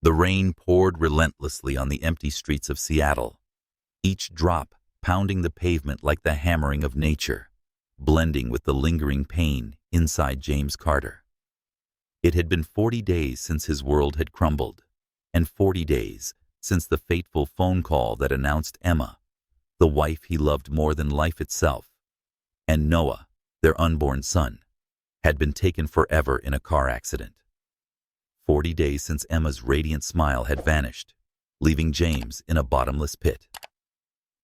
The rain poured relentlessly on the empty streets of Seattle, each drop pounding the pavement like the hammering of nature, blending with the lingering pain inside James Carter. It had been 40 days since his world had crumbled, and 40 days since the fateful phone call that announced Emma, the wife he loved more than life itself, and Noah, their unborn son, had been taken forever in a car accident. 40 days since Emma's radiant smile had vanished, leaving James in a bottomless pit.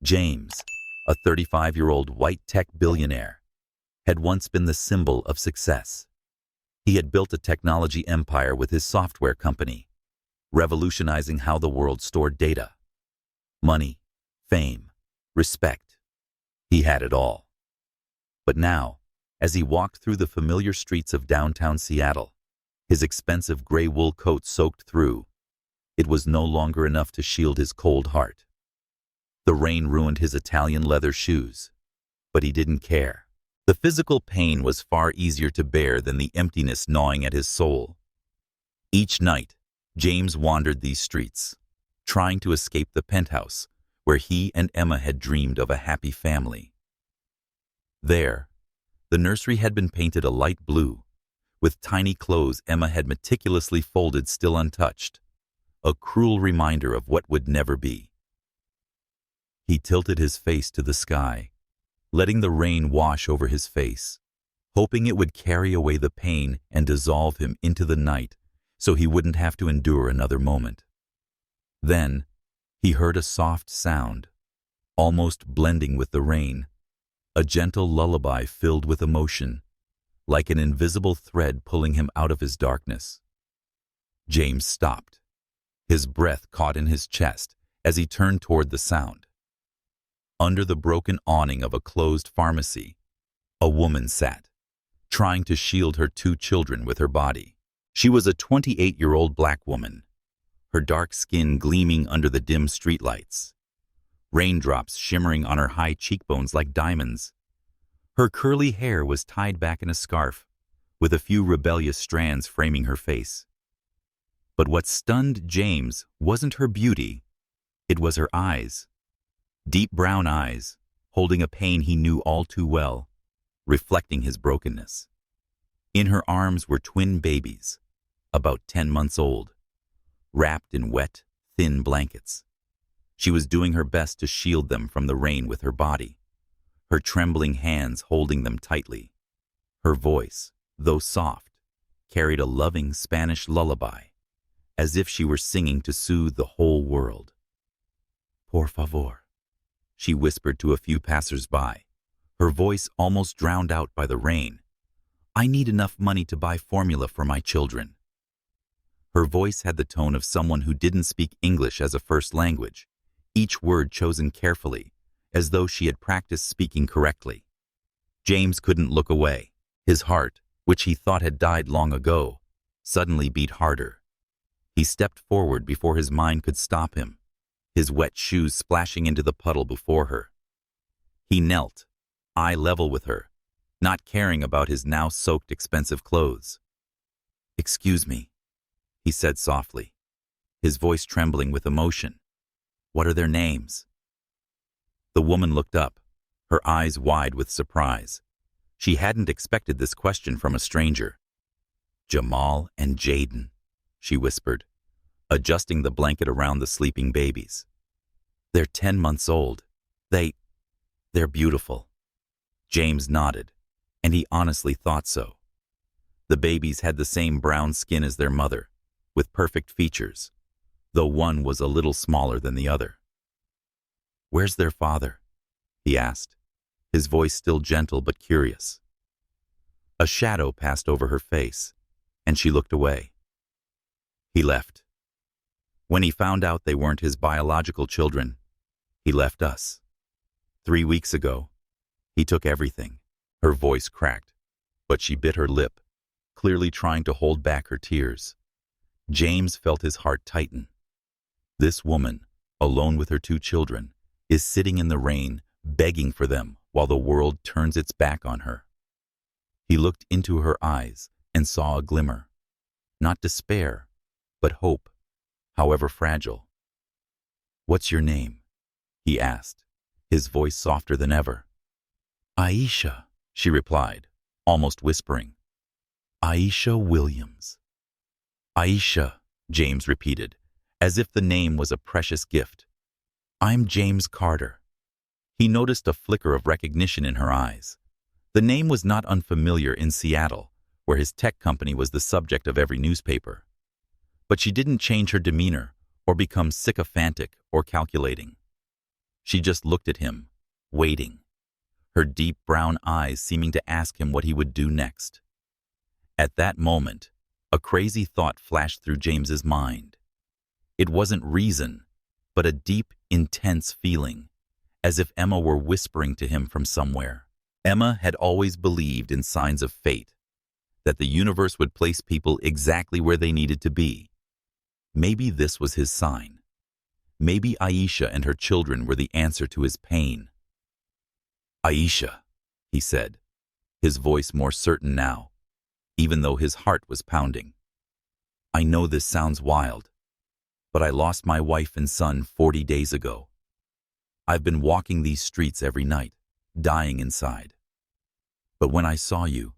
James, a 35-year-old white tech billionaire, had once been the symbol of success. He had built a technology empire with his software company, revolutionizing how the world stored data. Money, fame, respect. He had it all. But now, as he walked through the familiar streets of downtown Seattle, his expensive gray wool coat soaked through, it was no longer enough to shield his cold heart. The rain ruined his Italian leather shoes, but he didn't care. The physical pain was far easier to bear than the emptiness gnawing at his soul. Each night, James wandered these streets, trying to escape the penthouse where he and Emma had dreamed of a happy family. There, the nursery had been painted a light blue, with tiny clothes Emma had meticulously folded still untouched, a cruel reminder of what would never be. He tilted his face to the sky, letting the rain wash over his face, hoping it would carry away the pain and dissolve him into the night so he wouldn't have to endure another moment. Then, he heard a soft sound, almost blending with the rain, a gentle lullaby filled with emotion, like an invisible thread pulling him out of his darkness. James stopped. His breath caught in his chest as he turned toward the sound. Under the broken awning of a closed pharmacy, a woman sat, trying to shield her 2 children with her body. She was a 28-year-old black woman, her dark skin gleaming under the dim streetlights, raindrops shimmering on her high cheekbones like diamonds. Her curly hair was tied back in a scarf, with a few rebellious strands framing her face. But what stunned James wasn't her beauty, it was her eyes. Deep brown eyes, holding a pain he knew all too well, reflecting his brokenness. In her arms were twin babies, about 10 months old, wrapped in wet, thin blankets. She was doing her best to shield them from the rain with her body, her trembling hands holding them tightly. Her voice, though soft, carried a loving Spanish lullaby, as if she were singing to soothe the whole world. "Por favor," she whispered to a few passers-by, her voice almost drowned out by the rain. "I need enough money to buy formula for my children." Her voice had the tone of someone who didn't speak English as a first language, each word chosen carefully, as though she had practiced speaking correctly. James couldn't look away. His heart, which he thought had died long ago, suddenly beat harder. He stepped forward before his mind could stop him, his wet shoes splashing into the puddle before her. He knelt, eye level with her, not caring about his now soaked expensive clothes. "Excuse me," he said softly, his voice trembling with emotion. "What are their names?" The woman looked up, her eyes wide with surprise. She hadn't expected this question from a stranger. "Jamal and Jaden," she whispered, adjusting the blanket around the sleeping babies. "They're 10 months old. They're beautiful." James nodded, and he honestly thought so. The babies had the same brown skin as their mother, with perfect features, though one was a little smaller than the other. "Where's their father?" he asked, his voice still gentle but curious. A shadow passed over her face, and she looked away. "He left. When he found out they weren't his biological children, he left us. 3 weeks ago, he took everything." Her voice cracked, but she bit her lip, clearly trying to hold back her tears. James felt his heart tighten. This woman, alone with her 2 children, is sitting in the rain, begging for them while the world turns its back on her. He looked into her eyes and saw a glimmer, not despair, but hope. however fragile. "What's your name?" he asked, his voice softer than ever. "Aisha," she replied, almost whispering. "Aisha Williams." "Aisha," James repeated, as if the name was a precious gift. "I'm James Carter." He noticed a flicker of recognition in her eyes. The name was not unfamiliar in Seattle, where his tech company was the subject of every newspaper. But she didn't change her demeanor or become sycophantic or calculating. She just looked at him, waiting, her deep brown eyes seeming to ask him what he would do next. At that moment, a crazy thought flashed through James's mind. It wasn't reason, but a deep, intense feeling, as if Emma were whispering to him from somewhere. Emma had always believed in signs of fate, that the universe would place people exactly where they needed to be. Maybe this was his sign. Maybe Aisha and her children were the answer to his pain. "Aisha," he said, his voice more certain now, even though his heart was pounding. "I know this sounds wild, but I lost my wife and son 40 days ago. I've been walking these streets every night, dying inside. But when I saw you,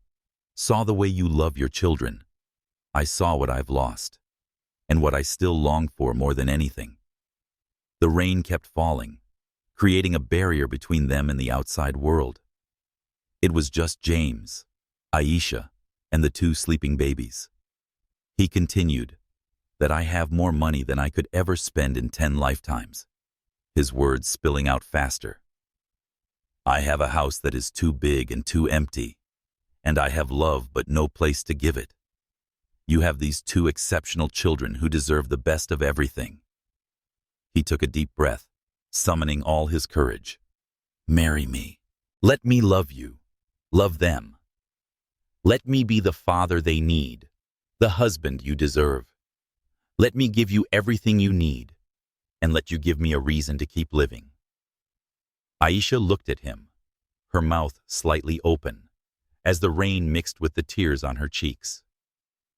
saw the way you love your children, I saw what I've lost, and what I still long for more than anything." The rain kept falling, creating a barrier between them and the outside world. It was just James, Aisha, and the 2 sleeping babies. He continued, "That I have more money than I could ever spend in 10 lifetimes, his words spilling out faster. "I have a house that is too big and too empty, and I have love but no place to give it. You have these 2 exceptional children who deserve the best of everything." He took a deep breath, summoning all his courage. "Marry me. Let me love you. Love them. Let me be the father they need, the husband you deserve. Let me give you everything you need, and let you give me a reason to keep living." Aisha looked at him, her mouth slightly open, as the rain mixed with the tears on her cheeks.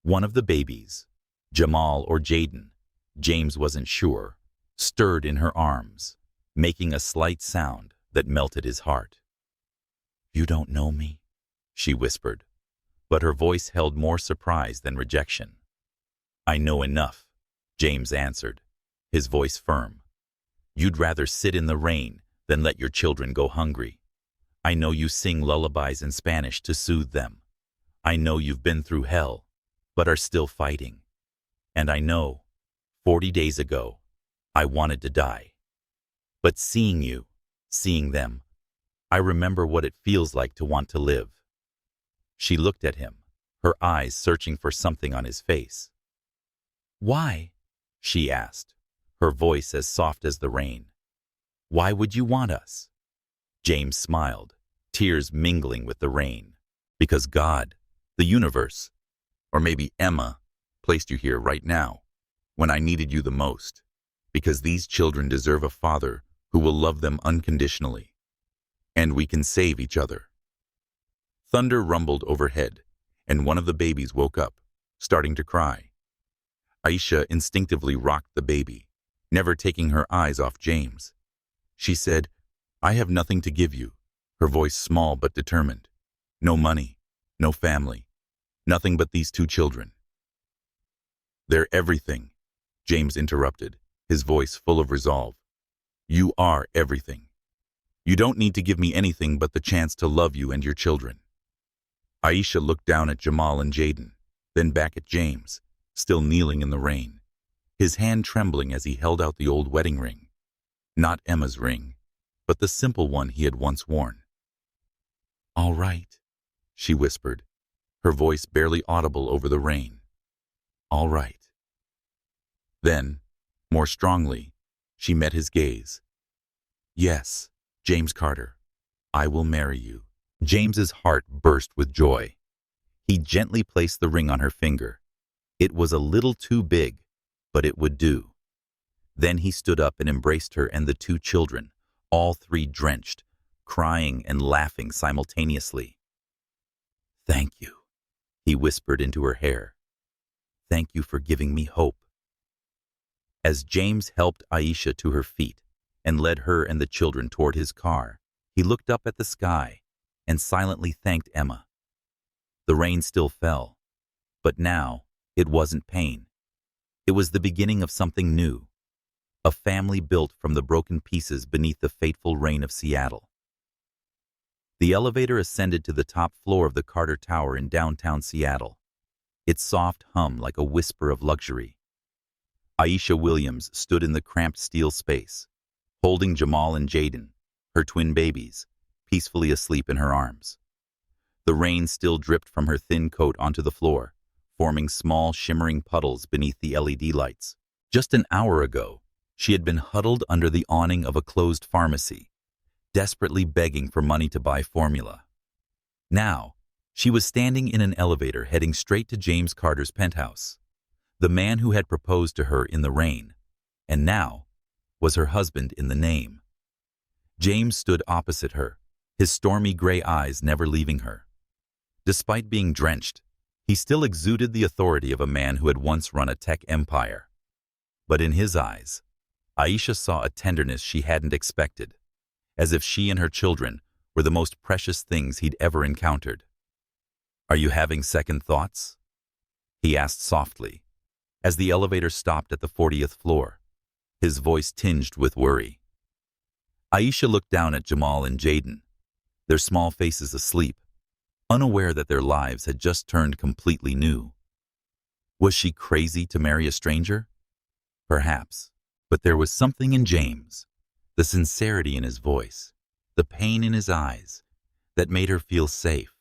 One of the babies, Jamal or Jaden, James wasn't sure, stirred in her arms, making a slight sound that melted his heart. "You don't know me," she whispered, but her voice held more surprise than rejection. "I know enough," James answered, his voice firm. "You'd rather sit in the rain than let your children go hungry. I know you sing lullabies in Spanish to soothe them. I know you've been through hell, but are still fighting. And I know, 40 days ago, I wanted to die. But seeing you, seeing them, I remember what it feels like to want to live." She looked at him, her eyes searching for something on his face. "Why?" she asked, her voice as soft as the rain. "Why would you want us?" James smiled, tears mingling with the rain. "Because God, the universe, or maybe Emma, placed you here right now, when I needed you the most. Because these children deserve a father who will love them unconditionally. And we can save each other." Thunder rumbled overhead, and one of the babies woke up, starting to cry. Aisha instinctively rocked the baby, never taking her eyes off James. She said, "I have nothing to give you," her voice small but determined. "No money, no family, nothing but these 2 children." "They're everything," James interrupted, his voice full of resolve. "You are everything. You don't need to give me anything but the chance to love you and your children." Aisha looked down at Jamal and Jaden, then back at James, still kneeling in the rain, his hand trembling as he held out the old wedding ring. Not Emma's ring, but the simple one he had once worn. "All right," she whispered, her voice barely audible over the rain. "All right." Then, more strongly, she met his gaze. "Yes, James Carter, I will marry you." James's heart burst with joy. He gently placed the ring on her finger. It was a little too big, but it would do. Then he stood up and embraced her and the 2 children, all 3 drenched, crying and laughing simultaneously. "Thank you," he whispered into her hair. "Thank you for giving me hope." As James helped Aisha to her feet and led her and the children toward his car, he looked up at the sky and silently thanked Emma. The rain still fell, but now it wasn't pain. It was the beginning of something new, a family built from the broken pieces beneath the fateful rain of Seattle. The elevator ascended to the top floor of the Carter Tower in downtown Seattle, its soft hum like a whisper of luxury. Aisha Williams stood in the cramped steel space, holding Jamal and Jaden, her twin babies, peacefully asleep in her arms. The rain still dripped from her thin coat onto the floor, forming small, shimmering puddles beneath the LED lights. Just an hour ago, she had been huddled under the awning of a closed pharmacy, desperately begging for money to buy formula. Now, she was standing in an elevator heading straight to James Carter's penthouse, the man who had proposed to her in the rain, and now was her husband in the name. James stood opposite her, his stormy gray eyes never leaving her. Despite being drenched, he still exuded the authority of a man who had once run a tech empire. But in his eyes, Aisha saw a tenderness she hadn't expected, as if she and her children were the most precious things he'd ever encountered. "Are you having second thoughts?" he asked softly, as the elevator stopped at the 40th floor, his voice tinged with worry. Aisha looked down at Jamal and Jaden, their small faces asleep, unaware that their lives had just turned completely new. Was she crazy to marry a stranger? Perhaps, but there was something in James, the sincerity in his voice, the pain in his eyes, that made her feel safe,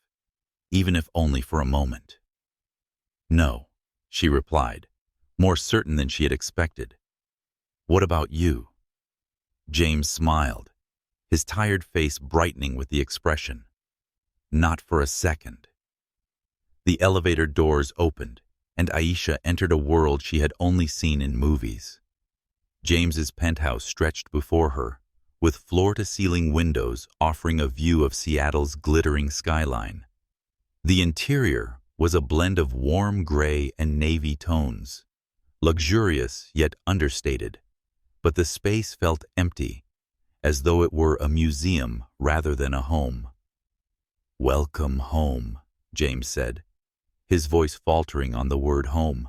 even if only for a moment. "No," she replied, more certain than she had expected. "What about you?" James smiled, his tired face brightening with the expression, "Not for a second." The elevator doors opened, and Aisha entered a world she had only seen in movies. James's penthouse stretched before her, with floor-to-ceiling windows offering a view of Seattle's glittering skyline. The interior was a blend of warm gray and navy tones, luxurious yet understated, but the space felt empty, as though it were a museum rather than a home. "Welcome home," James said, his voice faltering on the word home,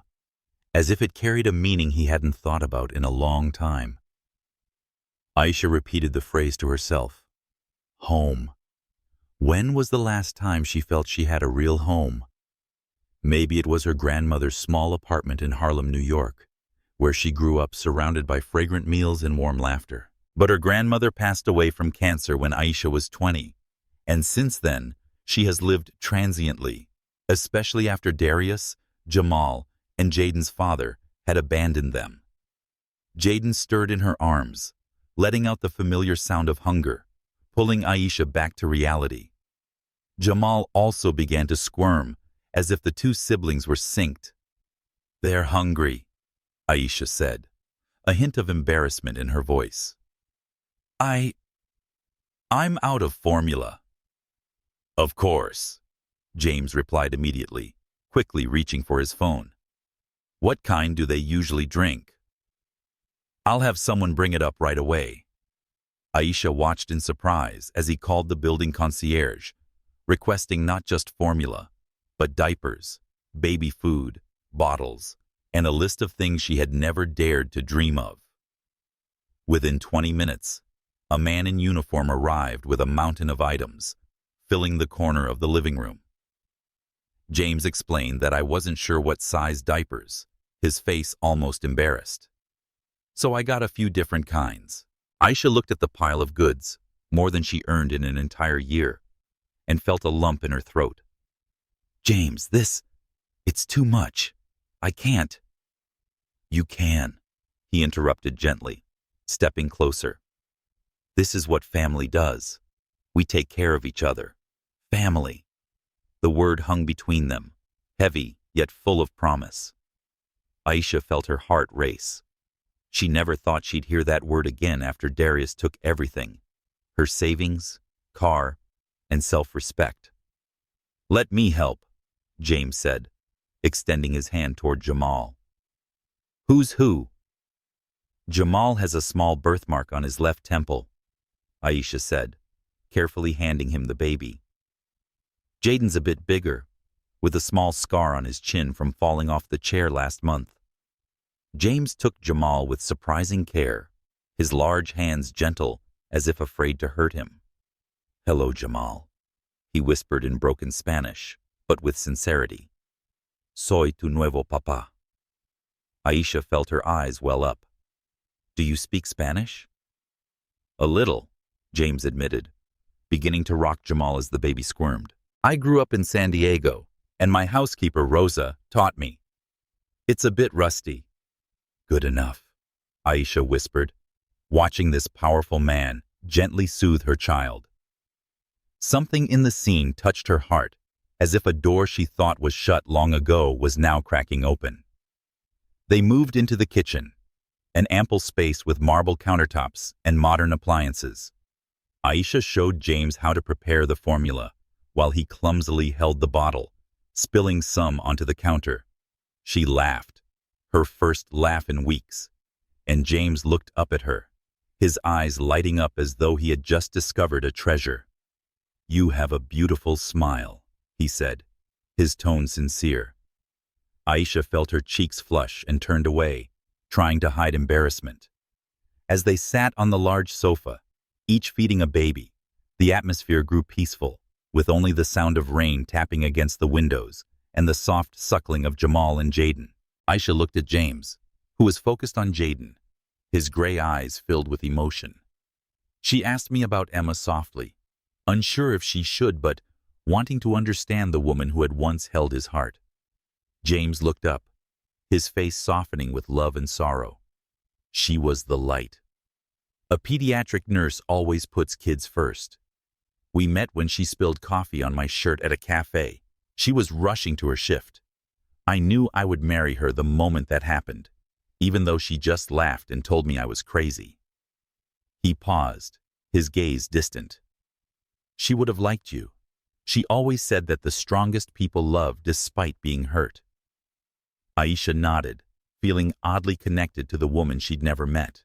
as if it carried a meaning he hadn't thought about in a long time. Aisha repeated the phrase to herself. Home. When was the last time she felt she had a real home? Maybe it was her grandmother's small apartment in Harlem, New York, where she grew up surrounded by fragrant meals and warm laughter. But her grandmother passed away from cancer when Aisha was 20, and since then, she has lived transiently, especially after Darius, Jamal, and Jaden's father had abandoned them. Jaden stirred in her arms, letting out the familiar sound of hunger, pulling Aisha back to reality. Jamal also began to squirm, as if the two siblings were synced. "They're hungry," Aisha said, a hint of embarrassment in her voice. I'm out of formula." "Of course," James replied immediately, quickly reaching for his phone. "What kind do they usually drink?" "I'll have someone bring it up right away." Aisha watched in surprise as he called the building concierge, requesting not just formula, but diapers, baby food, bottles, and a list of things she had never dared to dream of. Within 20 minutes, a man in uniform arrived with a mountain of items, filling the corner of the living room. James explained that I wasn't sure what size diapers, his face almost embarrassed. So I got a few different kinds. Aisha looked at the pile of goods, more than she earned in an entire year, and felt a lump in her throat. "James, it's too much. I can't." "You can," he interrupted gently, stepping closer. "This is what family does. We take care of each other. Family." The word hung between them, heavy yet full of promise. Aisha felt her heart race. She never thought she'd hear that word again after Darius took everything, her savings, car, and self-respect. "Let me help," James said, extending his hand toward Jamal. "Who's who?" Jamal has a small birthmark on his left temple, Aisha said, carefully handing him the baby. Jaden's a bit bigger, with a small scar on his chin from falling off the chair last month. James took Jamal with surprising care, his large hands gentle as if afraid to hurt him. "Hello, Jamal," he whispered in broken Spanish, but with sincerity. "Soy tu nuevo papá." Aisha felt her eyes well up. "Do you speak Spanish?" "A little," James admitted, beginning to rock Jamal as the baby squirmed. "I grew up in San Diego, and my housekeeper, Rosa, taught me. It's a bit rusty." "Good enough," Aisha whispered, watching this powerful man gently soothe her child. Something in the scene touched her heart, as if a door she thought was shut long ago was now cracking open. They moved into the kitchen, an ample space with marble countertops and modern appliances. Aisha showed James how to prepare the formula, while he clumsily held the bottle, spilling some onto the counter. She laughed, her first laugh in weeks, and James looked up at her, his eyes lighting up as though he had just discovered a treasure. "You have a beautiful smile," he said, his tone sincere. Aisha felt her cheeks flush and turned away, trying to hide embarrassment. As they sat on the large sofa, each feeding a baby, the atmosphere grew peaceful, with only the sound of rain tapping against the windows and the soft suckling of Jamal and Jaden. Aisha looked at James, who was focused on Jaden, his gray eyes filled with emotion. She asked me about Emma softly, unsure if she should, but wanting to understand the woman who had once held his heart. James looked up, his face softening with love and sorrow. She was the light. A pediatric nurse always puts kids first. We met when she spilled coffee on my shirt at a cafe. She was rushing to her shift. I knew I would marry her the moment that happened, even though she just laughed and told me I was crazy. He paused, his gaze distant. "She would have liked you. She always said that the strongest people love despite being hurt." Aisha nodded, feeling oddly connected to the woman she'd never met.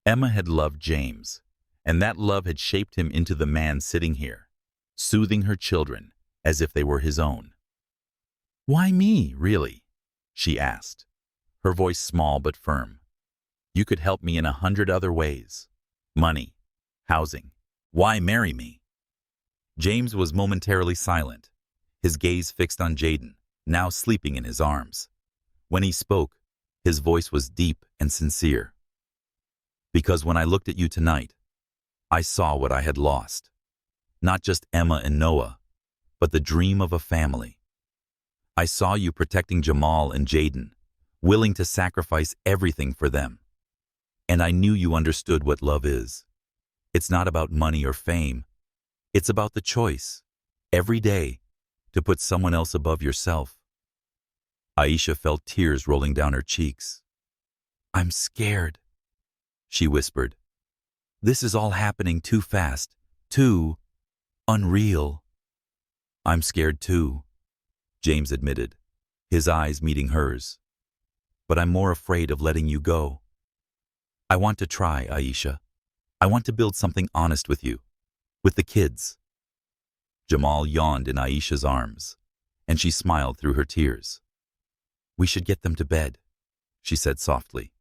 Emma had loved James, and that love had shaped him into the man sitting here, soothing her children as if they were his own. "Why me, really?" she asked, her voice small but firm. "You could help me in 100 other ways. Money, housing. Why marry me?" James was momentarily silent, his gaze fixed on Jaden, now sleeping in his arms. When he spoke, his voice was deep and sincere. "Because when I looked at you tonight, I saw what I had lost. Not just Emma and Noah, but the dream of a family. I saw you protecting Jamal and Jaden, willing to sacrifice everything for them. And I knew you understood what love is. It's not about money or fame. It's about the choice, every day, to put someone else above yourself." Aisha felt tears rolling down her cheeks. "I'm scared," she whispered. "This is all happening too fast, too unreal." "I'm scared too," James admitted, his eyes meeting hers. "But I'm more afraid of letting you go. I want to try, Aisha. I want to build something honest with you, with the kids." Jamal yawned in Aisha's arms, and she smiled through her tears. "We should get them to bed," she said softly.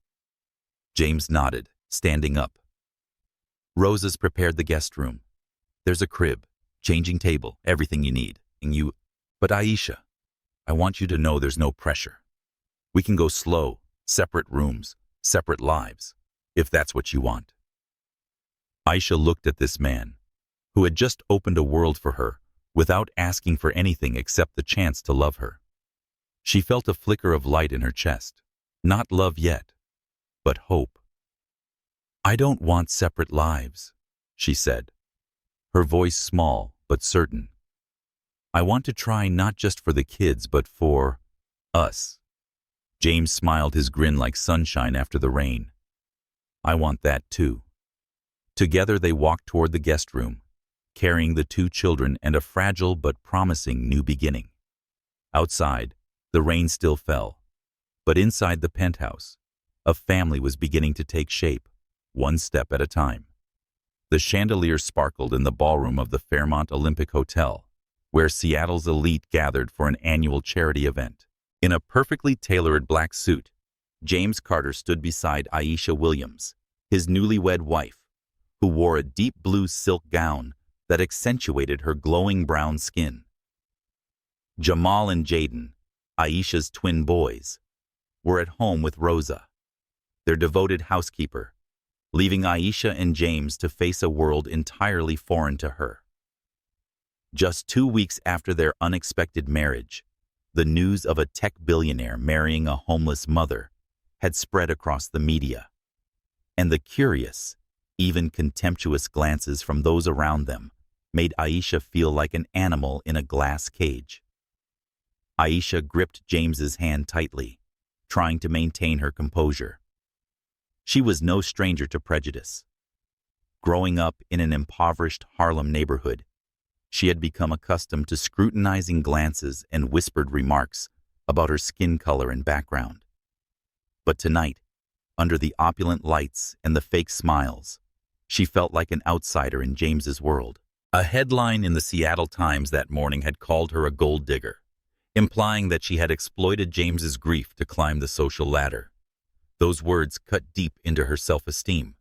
James nodded, standing up. "Rosa's prepared the guest room. There's a crib, changing table, everything you need. But Aisha, I want you to know there's no pressure. We can go slow, separate rooms, separate lives, if that's what you want." Aisha looked at this man, who had just opened a world for her without asking for anything except the chance to love her. She felt a flicker of light in her chest, not love yet, but hope. "I don't want separate lives," she said, her voice small but certain. "I want to try not just for the kids but for us." James smiled, his grin like sunshine after the rain. "I want that too." Together they walked toward the guest room, carrying the 2 children and a fragile but promising new beginning. Outside, the rain still fell, but inside the penthouse, A family was beginning to take shape, one step at a time. The chandelier sparkled in the ballroom of the Fairmont Olympic Hotel, where Seattle's elite gathered for an annual charity event. In a perfectly tailored black suit, James Carter stood beside Aisha Williams, his newlywed wife, who wore a deep blue silk gown that accentuated her glowing brown skin. Jamal and Jaden, Aisha's twin boys, were at home with Rosa, their devoted housekeeper, leaving Aisha and James to face a world entirely foreign to her. Just 2 weeks after their unexpected marriage, the news of a tech billionaire marrying a homeless mother had spread across the media, and the curious, even contemptuous glances from those around them made Aisha feel like an animal in a glass cage. Aisha gripped James's hand tightly, trying to maintain her composure. She was no stranger to prejudice. Growing up in an impoverished Harlem neighborhood, she had become accustomed to scrutinizing glances and whispered remarks about her skin color and background. But tonight, under the opulent lights and the fake smiles, she felt like an outsider in James's world. A headline in the Seattle Times that morning had called her a gold digger, implying that she had exploited James's grief to climb the social ladder. Those words cut deep into her self-esteem,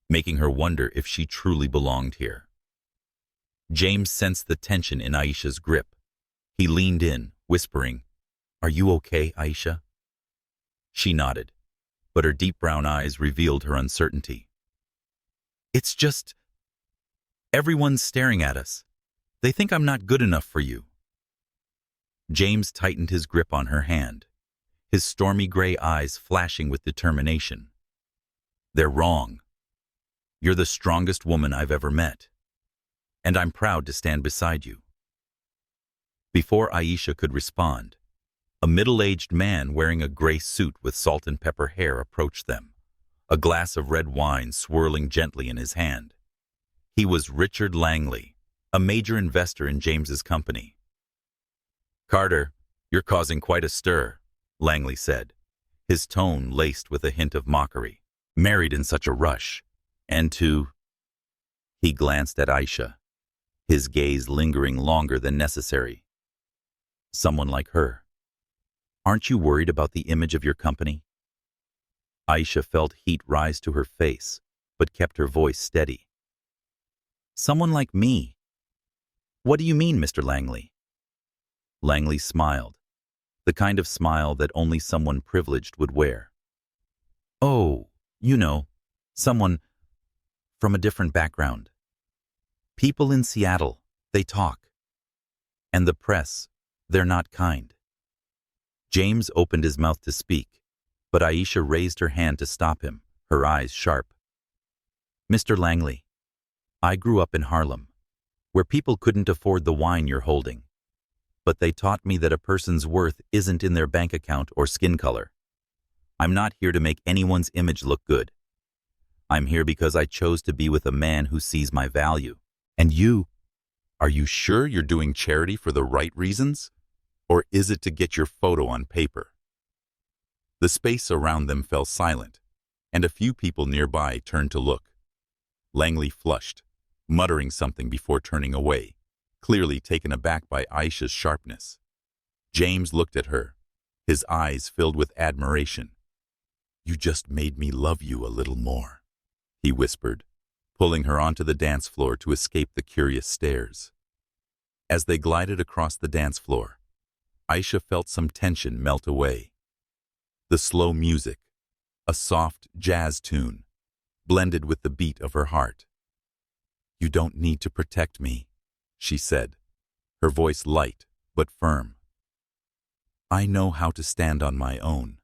making her wonder if she truly belonged here. James sensed the tension in Aisha's grip. He leaned in, whispering, "Are you okay, Aisha?" She nodded, but her deep brown eyes revealed her uncertainty. "It's just, everyone's staring at us. They think I'm not good enough for you." James tightened his grip on her hand, his stormy gray eyes flashing with determination. "They're wrong. You're the strongest woman I've ever met, and I'm proud to stand beside you." Before Aisha could respond, a middle-aged man wearing a gray suit with salt and pepper hair approached them, a glass of red wine swirling gently in his hand. He was Richard Langley, a major investor in James's company. "Carter, you're causing quite a stir," Langley said, his tone laced with a hint of mockery. "Married in such a rush, and to—" He glanced at Aisha, his gaze lingering longer than necessary. "Someone like her. Aren't you worried about the image of your company?" Aisha felt heat rise to her face, but kept her voice steady. "Someone like me? What do you mean, Mr. Langley?" Langley smiled, the kind of smile that only someone privileged would wear. "Oh, you know, someone from a different background. People in Seattle, they talk. And the press, they're not kind." James opened his mouth to speak, but Aisha raised her hand to stop him, her eyes sharp. "Mr. Langley, I grew up in Harlem, where people couldn't afford the wine you're holding. But they taught me that a person's worth isn't in their bank account or skin color. I'm not here to make anyone's image look good. I'm here because I chose to be with a man who sees my value. And you, are you sure you're doing charity for the right reasons? Or is it to get your photo on paper?" The space around them fell silent, and a few people nearby turned to look. Langley flushed, muttering something before turning away, clearly taken aback by Aisha's sharpness. James looked at her, his eyes filled with admiration. "You just made me love you a little more," he whispered, pulling her onto the dance floor to escape the curious stares. As they glided across the dance floor, Aisha felt some tension melt away. The slow music, a soft jazz tune, blended with the beat of her heart. "You don't need to protect me," she said, her voice light but firm. "I know how to stand on my own."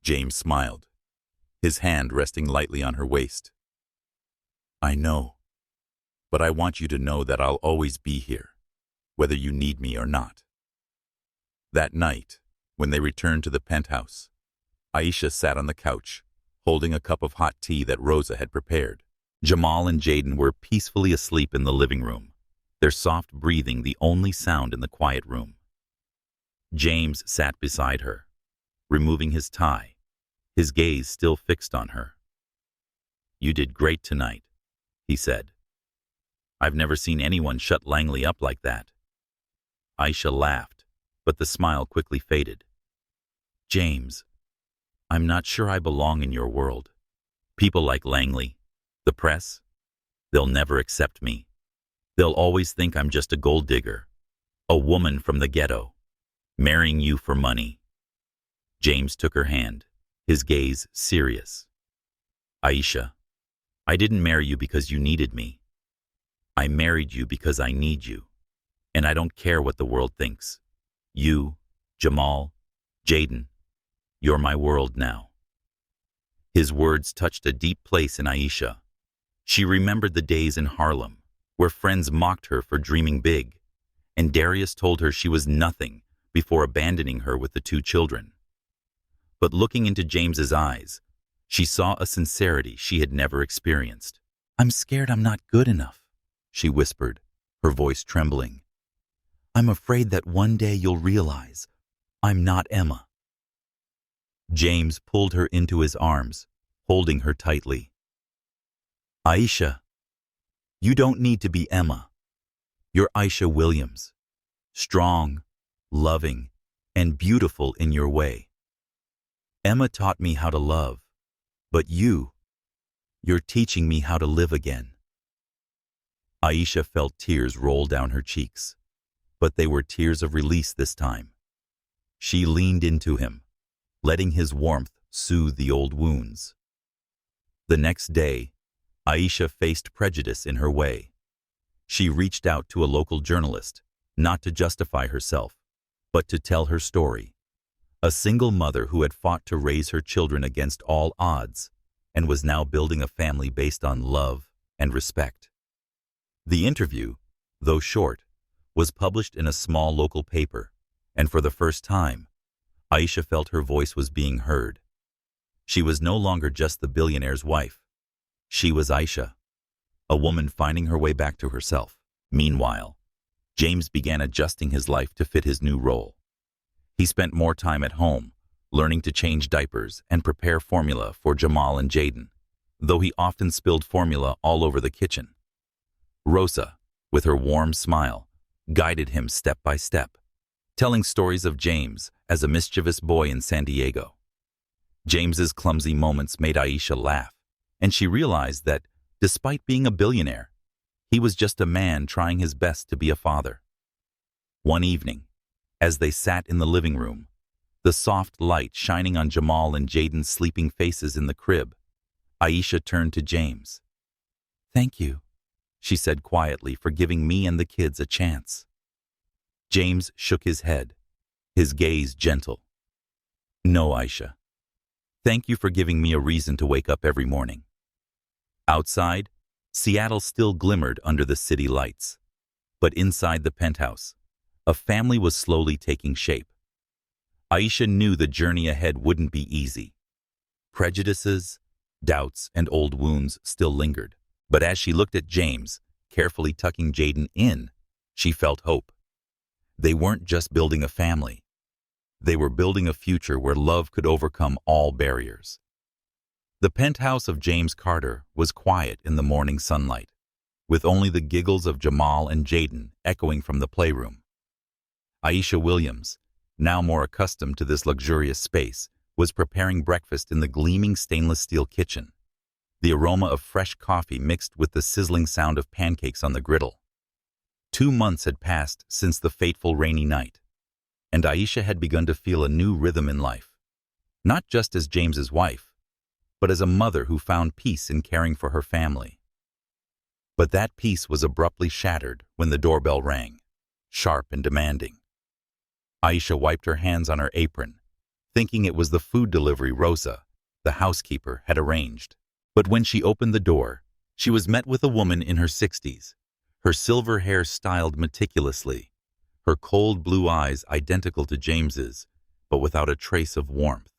James smiled, his hand resting lightly on her waist. "I know, but I want you to know that I'll always be here, whether you need me or not." That night, when they returned to the penthouse, Aisha sat on the couch, holding a cup of hot tea that Rosa had prepared. Jamal and Jaden were peacefully asleep in the living room, their soft breathing the only sound in the quiet room. James sat beside her, removing his tie, his gaze still fixed on her. "You did great tonight," he said. "I've never seen anyone shut Langley up like that." Aisha laughed, but the smile quickly faded. "James, I'm not sure I belong in your world. People like Langley, the press, they'll never accept me. They'll always think I'm just a gold digger, a woman from the ghetto, marrying you for money." James took her hand, his gaze serious. "Aisha, I didn't marry you because you needed me. I married you because I need you, and I don't care what the world thinks. You, Jamal, Jaden, you're my world now." His words touched a deep place in Aisha. She remembered the days in Harlem, where friends mocked her for dreaming big, and Darius told her she was nothing before abandoning her with the 2 children. But looking into James's eyes, she saw a sincerity she had never experienced. "I'm scared I'm not good enough," she whispered, her voice trembling. "I'm afraid that one day you'll realize I'm not Emma." James pulled her into his arms, holding her tightly. "Aisha, you don't need to be Emma. You're Aisha Williams, strong, loving, and beautiful in your way. Emma taught me how to love, but you're teaching me how to live again." Aisha felt tears roll down her cheeks, but they were tears of release this time. She leaned into him, letting his warmth soothe the old wounds. The next day, Aisha faced prejudice in her way. She reached out to a local journalist, not to justify herself, but to tell her story. A single mother who had fought to raise her children against all odds and was now building a family based on love and respect. The interview, though short, was published in a small local paper, and for the first time, Aisha felt her voice was being heard. She was no longer just the billionaire's wife. She was Aisha, a woman finding her way back to herself. Meanwhile, James began adjusting his life to fit his new role. He spent more time at home, learning to change diapers and prepare formula for Jamal and Jaden, though he often spilled formula all over the kitchen. Rosa, with her warm smile, guided him step by step, telling stories of James as a mischievous boy in San Diego. James's clumsy moments made Aisha laugh, and she realized that, despite being a billionaire, he was just a man trying his best to be a father. One evening, as they sat in the living room, the soft light shining on Jamal and Jaden's sleeping faces in the crib, Aisha turned to James. "Thank you," she said quietly, "for giving me and the kids a chance." James shook his head, his gaze gentle. "No, Aisha. Thank you for giving me a reason to wake up every morning." Outside, Seattle still glimmered under the city lights. But inside the penthouse, a family was slowly taking shape. Aisha knew the journey ahead wouldn't be easy. Prejudices, doubts, and old wounds still lingered. But as she looked at James, carefully tucking Jaden in, she felt hope. They weren't just building a family. They were building a future where love could overcome all barriers. The penthouse of James Carter was quiet in the morning sunlight, with only the giggles of Jamal and Jaden echoing from the playroom. Aisha Williams, now more accustomed to this luxurious space, was preparing breakfast in the gleaming stainless steel kitchen, the aroma of fresh coffee mixed with the sizzling sound of pancakes on the griddle. 2 months had passed since the fateful rainy night, and Aisha had begun to feel a new rhythm in life, not just as James's wife, but as a mother who found peace in caring for her family. But that peace was abruptly shattered when the doorbell rang, sharp and demanding. Aisha wiped her hands on her apron, thinking it was the food delivery Rosa, the housekeeper, had arranged. But when she opened the door, she was met with a woman in her 60s, her silver hair styled meticulously, her cold blue eyes identical to James's, but without a trace of warmth.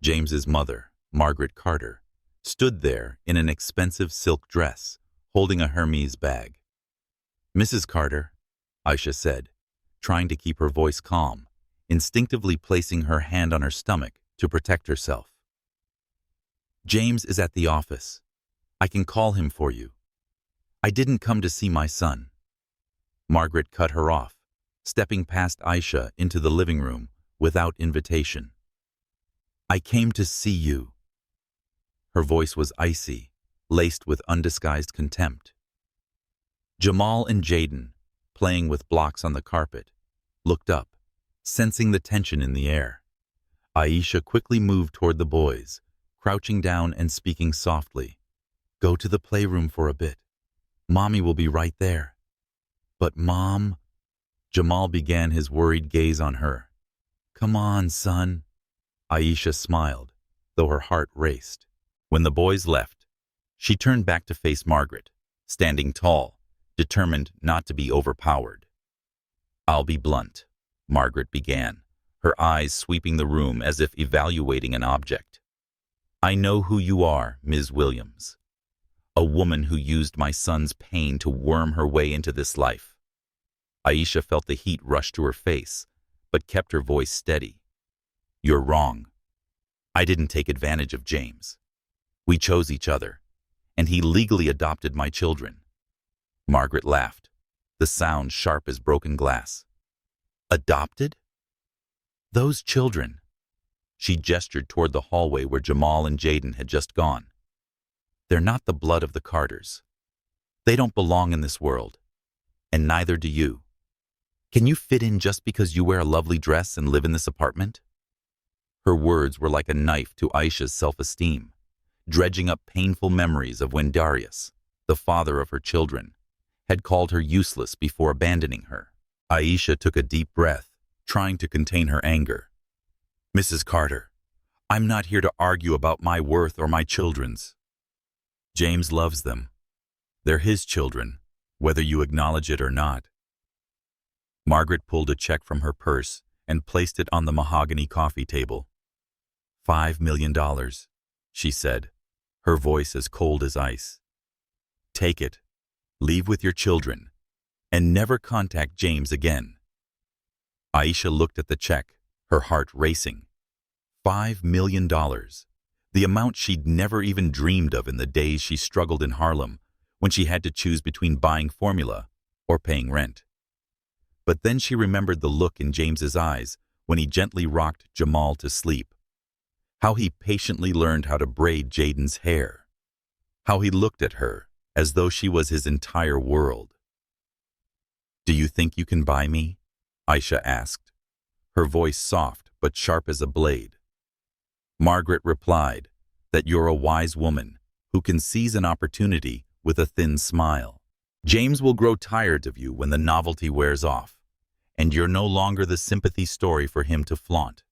James's mother, Margaret Carter, stood there in an expensive silk dress, holding a Hermes bag. "Mrs. Carter," Aisha said, trying to keep her voice calm, instinctively placing her hand on her stomach to protect herself. James is at the office. I can call him for you. I didn't come to see my son. Margaret cut her off, stepping past Aisha into the living room without invitation. I came to see you. Her voice was icy, laced with undisguised contempt. Jamal and Jaden, playing with blocks on the carpet, looked up, sensing the tension in the air. Aisha quickly moved toward the boys, crouching down and speaking softly. Go to the playroom for a bit. Mommy will be right there. But Mom... Jamal began his worried gaze on her. Come on, son. Aisha smiled, though her heart raced. When the boys left, she turned back to face Margaret, standing tall, determined not to be overpowered. I'll be blunt, Margaret began, her eyes sweeping the room as if evaluating an object. I know who you are, Ms. Williams. A woman who used my son's pain to worm her way into this life. Aisha felt the heat rush to her face, but kept her voice steady. You're wrong. I didn't take advantage of James. We chose each other, and he legally adopted my children. Margaret laughed, the sound sharp as broken glass. Adopted? Those children. She gestured toward the hallway where Jamal and Jaden had just gone. They're not the blood of the Carters. They don't belong in this world, and neither do you. Can you fit in just because you wear a lovely dress and live in this apartment? Her words were like a knife to Aisha's self-esteem, dredging up painful memories of when Darius, the father of her children, had called her useless before abandoning her. Aisha took a deep breath, trying to contain her anger. Mrs. Carter, I'm not here to argue about my worth or my children's. James loves them. They're his children, whether you acknowledge it or not. Margaret pulled a check from her purse and placed it on the mahogany coffee table. $5 million, she said, her voice as cold as ice. Take it, leave with your children, and never contact James again. Aisha looked at the check, her heart racing. $5 million, the amount she'd never even dreamed of in the days she struggled in Harlem when she had to choose between buying formula or paying rent. But then she remembered the look in James's eyes when he gently rocked Jamal to sleep. How he patiently learned how to braid Jaden's hair. How he looked at her as though she was his entire world. Do you think you can buy me? Aisha asked, her voice soft but sharp as a blade. Margaret replied that you're a wise woman who can seize an opportunity with a thin smile. James will grow tired of you when the novelty wears off, and you're no longer the sympathy story for him to flaunt.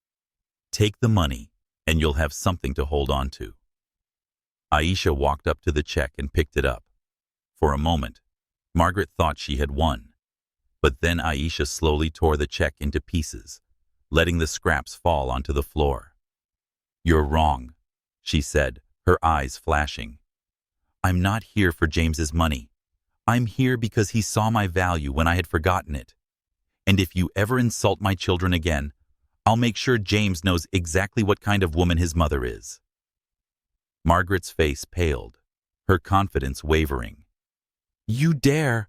Take the money, and you'll have something to hold on to. Aisha walked up to the check and picked it up. For a moment, Margaret thought she had won, but then Aisha slowly tore the check into pieces, letting the scraps fall onto the floor. You're wrong, she said, her eyes flashing. I'm not here for James's money. I'm here because he saw my value when I had forgotten it. And if you ever insult my children again, I'll make sure James knows exactly what kind of woman his mother is. Margaret's face paled, her confidence wavering. You dare,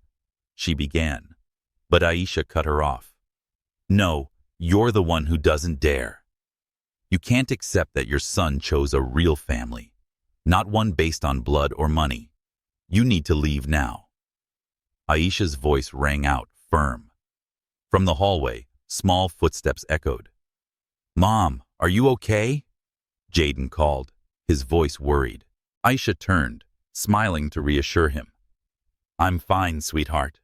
she began, but Aisha cut her off. No, you're the one who doesn't dare. You can't accept that your son chose a real family, not one based on blood or money. You need to leave now. Aisha's voice rang out, firm. From the hallway, small footsteps echoed. Mom, are you okay? Jaden called, his voice worried. Aisha turned, smiling to reassure him. I'm fine, sweetheart.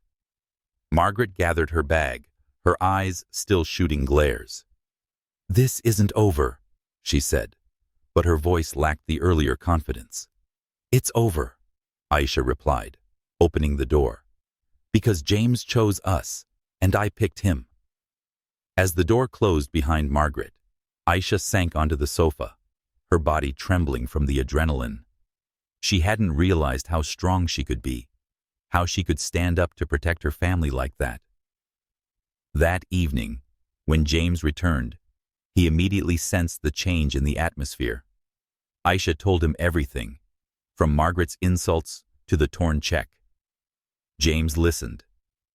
Margaret gathered her bag, her eyes still shooting glares. This isn't over, she said, but her voice lacked the earlier confidence. It's over, Aisha replied, opening the door. Because James chose us, and I picked him. As the door closed behind Margaret, Aisha sank onto the sofa, her body trembling from the adrenaline. She hadn't realized how strong she could be, how she could stand up to protect her family like that. That evening, when James returned, he immediately sensed the change in the atmosphere. Aisha told him everything, from Margaret's insults to the torn check. James listened,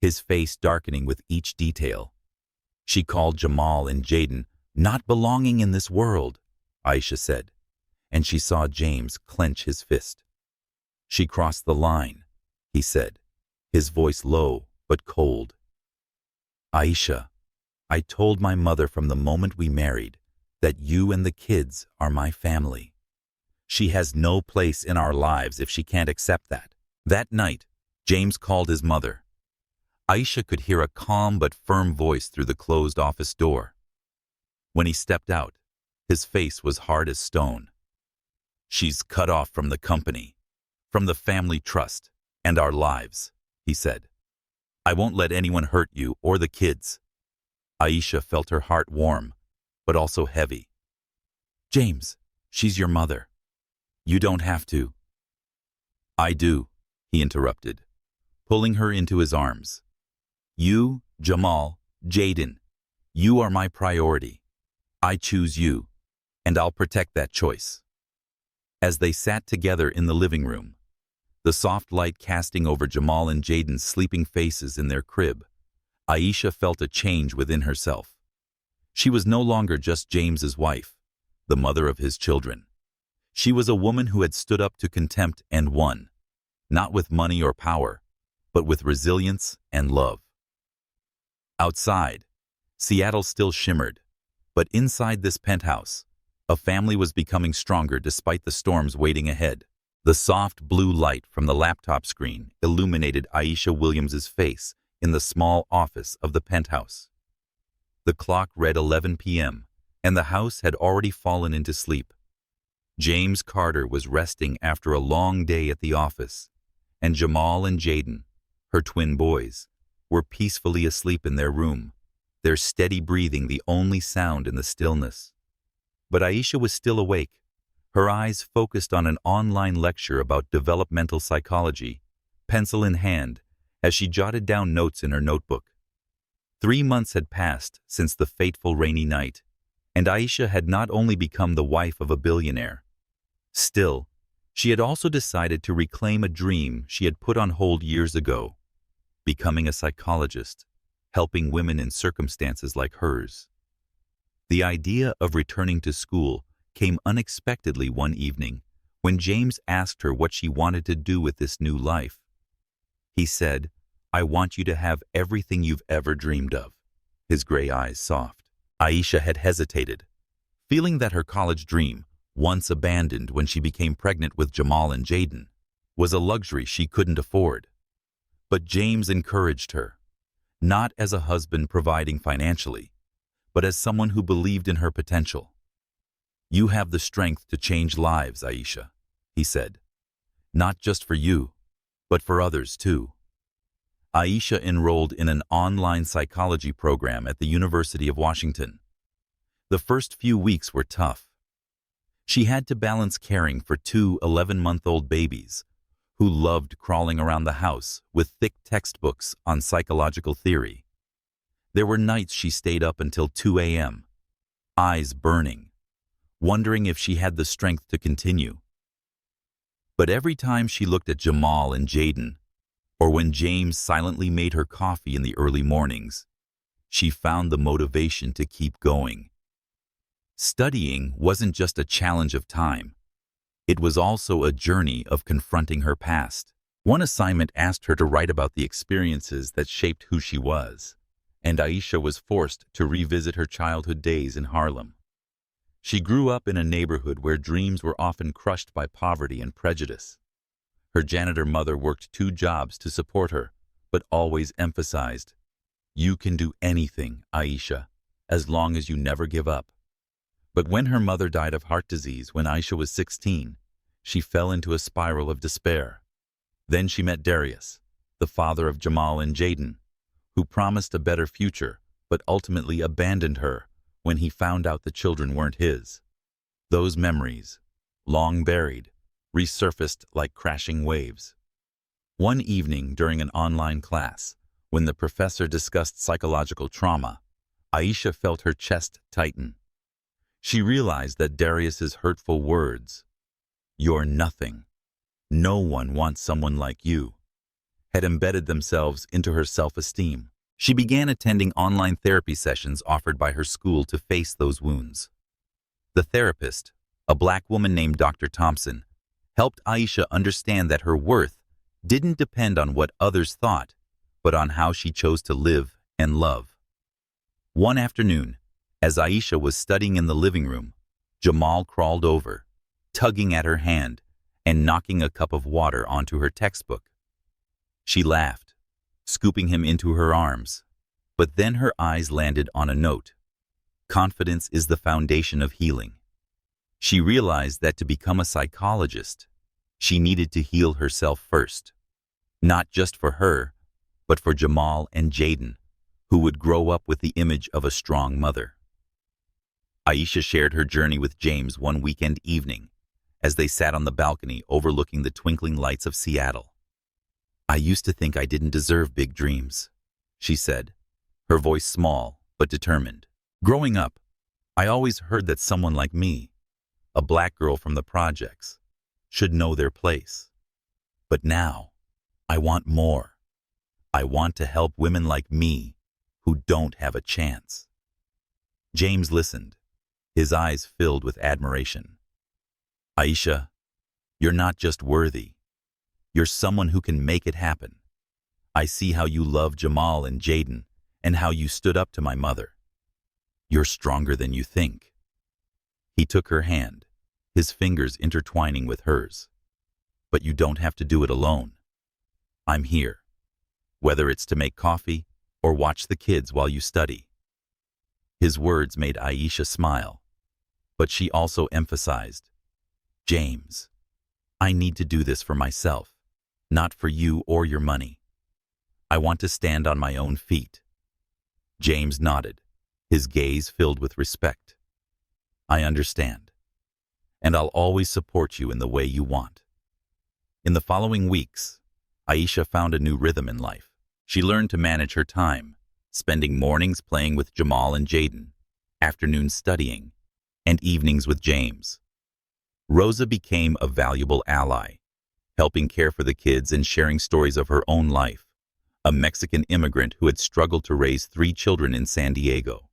his face darkening with each detail. She called Jamal and Jaden not belonging in this world, Aisha said, and she saw James clench his fist. She crossed the line, he said, his voice low but cold. Aisha, I told my mother from the moment we married that you and the kids are my family. She has no place in our lives if she can't accept that. That night, James called his mother. Aisha could hear a calm but firm voice through the closed office door. When he stepped out, his face was hard as stone. She's cut off from the company, from the family trust, and our lives, he said. I won't let anyone hurt you or the kids. Aisha felt her heart warm, but also heavy. James, she's your mother. You don't have to. I do, he interrupted, pulling her into his arms. You, Jamal, Jaden, you are my priority. I choose you, and I'll protect that choice. As they sat together in the living room, the soft light casting over Jamal and Jaden's sleeping faces in their crib, Aisha felt a change within herself. She was no longer just James's wife, the mother of his children. She was a woman who had stood up to contempt and won, not with money or power, but with resilience and love. Outside, Seattle still shimmered, but inside this penthouse, a family was becoming stronger despite the storms waiting ahead. The soft blue light from the laptop screen illuminated Aisha Williams's face in the small office of the penthouse. The clock read 11 p.m., and the house had already fallen into sleep. James Carter was resting after a long day at the office, and Jamal and Jaden, her twin boys, were peacefully asleep in their room, their steady breathing the only sound in the stillness. But Aisha was still awake, her eyes focused on an online lecture about developmental psychology, pencil in hand, as she jotted down notes in her notebook. 3 months had passed since the fateful rainy night, and Aisha had not only become the wife of a billionaire. Still, she had also decided to reclaim a dream she had put on hold years ago, becoming a psychologist, helping women in circumstances like hers. The idea of returning to school came unexpectedly one evening when James asked her what she wanted to do with this new life. He said, I want you to have everything you've ever dreamed of, his gray eyes soft. Aisha had hesitated, feeling that her college dream, once abandoned when she became pregnant with Jamal and Jaden, was a luxury she couldn't afford. But James encouraged her, not as a husband providing financially, but as someone who believed in her potential. You have the strength to change lives, Aisha, he said, not just for you, but for others too. Aisha enrolled in an online psychology program at the University of Washington. The first few weeks were tough. She had to balance caring for 2 11-month-old babies who loved crawling around the house with thick textbooks on psychological theory. There were nights she stayed up until 2 a.m., eyes burning, wondering if she had the strength to continue. But every time she looked at Jamal and Jaden, or when James silently made her coffee in the early mornings, she found the motivation to keep going. Studying wasn't just a challenge of time. It was also a journey of confronting her past. One assignment asked her to write about the experiences that shaped who she was, and Aisha was forced to revisit her childhood days in Harlem. She grew up in a neighborhood where dreams were often crushed by poverty and prejudice. Her janitor mother worked 2 jobs to support her, but always emphasized, "You can do anything, Aisha, as long as you never give up." But when her mother died of heart disease when Aisha was 16, she fell into a spiral of despair. Then she met Darius, the father of Jamal and Jaden, who promised a better future but ultimately abandoned her when he found out the children weren't his. Those memories, long buried, resurfaced like crashing waves. One evening during an online class, when the professor discussed psychological trauma, Aisha felt her chest tighten. She realized that Darius's hurtful words, "You're nothing. No one wants someone like you," had embedded themselves into her self-esteem. She began attending online therapy sessions offered by her school to face those wounds. The therapist, a Black woman named Dr. Thompson, helped Aisha understand that her worth didn't depend on what others thought, but on how she chose to live and love. One afternoon, as Aisha was studying in the living room, Jamal crawled over, tugging at her hand and knocking a cup of water onto her textbook. She laughed, scooping him into her arms, but then her eyes landed on a note. "Confidence is the foundation of healing." She realized that to become a psychologist, she needed to heal herself first, not just for her, but for Jamal and Jaden, who would grow up with the image of a strong mother. Aisha shared her journey with James one weekend evening as they sat on the balcony overlooking the twinkling lights of Seattle. "I used to think I didn't deserve big dreams," she said, her voice small but determined. "Growing up, I always heard that someone like me, a Black girl from the projects, should know their place. But now, I want more. I want to help women like me who don't have a chance." James listened, his eyes filled with admiration. "Aisha, you're not just worthy. You're someone who can make it happen. I see how you love Jamal and Jaden and how you stood up to my mother. You're stronger than you think." He took her hand, his fingers intertwining with hers. "But you don't have to do it alone. I'm here, whether it's to make coffee or watch the kids while you study." His words made Aisha smile, but she also emphasized, "James, I need to do this for myself, not for you or your money. I want to stand on my own feet." James nodded, his gaze filled with respect. "I understand, and I'll always support you in the way you want." In the following weeks, Aisha found a new rhythm in life. She learned to manage her time, spending mornings playing with Jamal and Jaden, afternoons studying, and evenings with James. Rosa became a valuable ally, helping care for the kids and sharing stories of her own life, a Mexican immigrant who had struggled to raise 3 children in San Diego.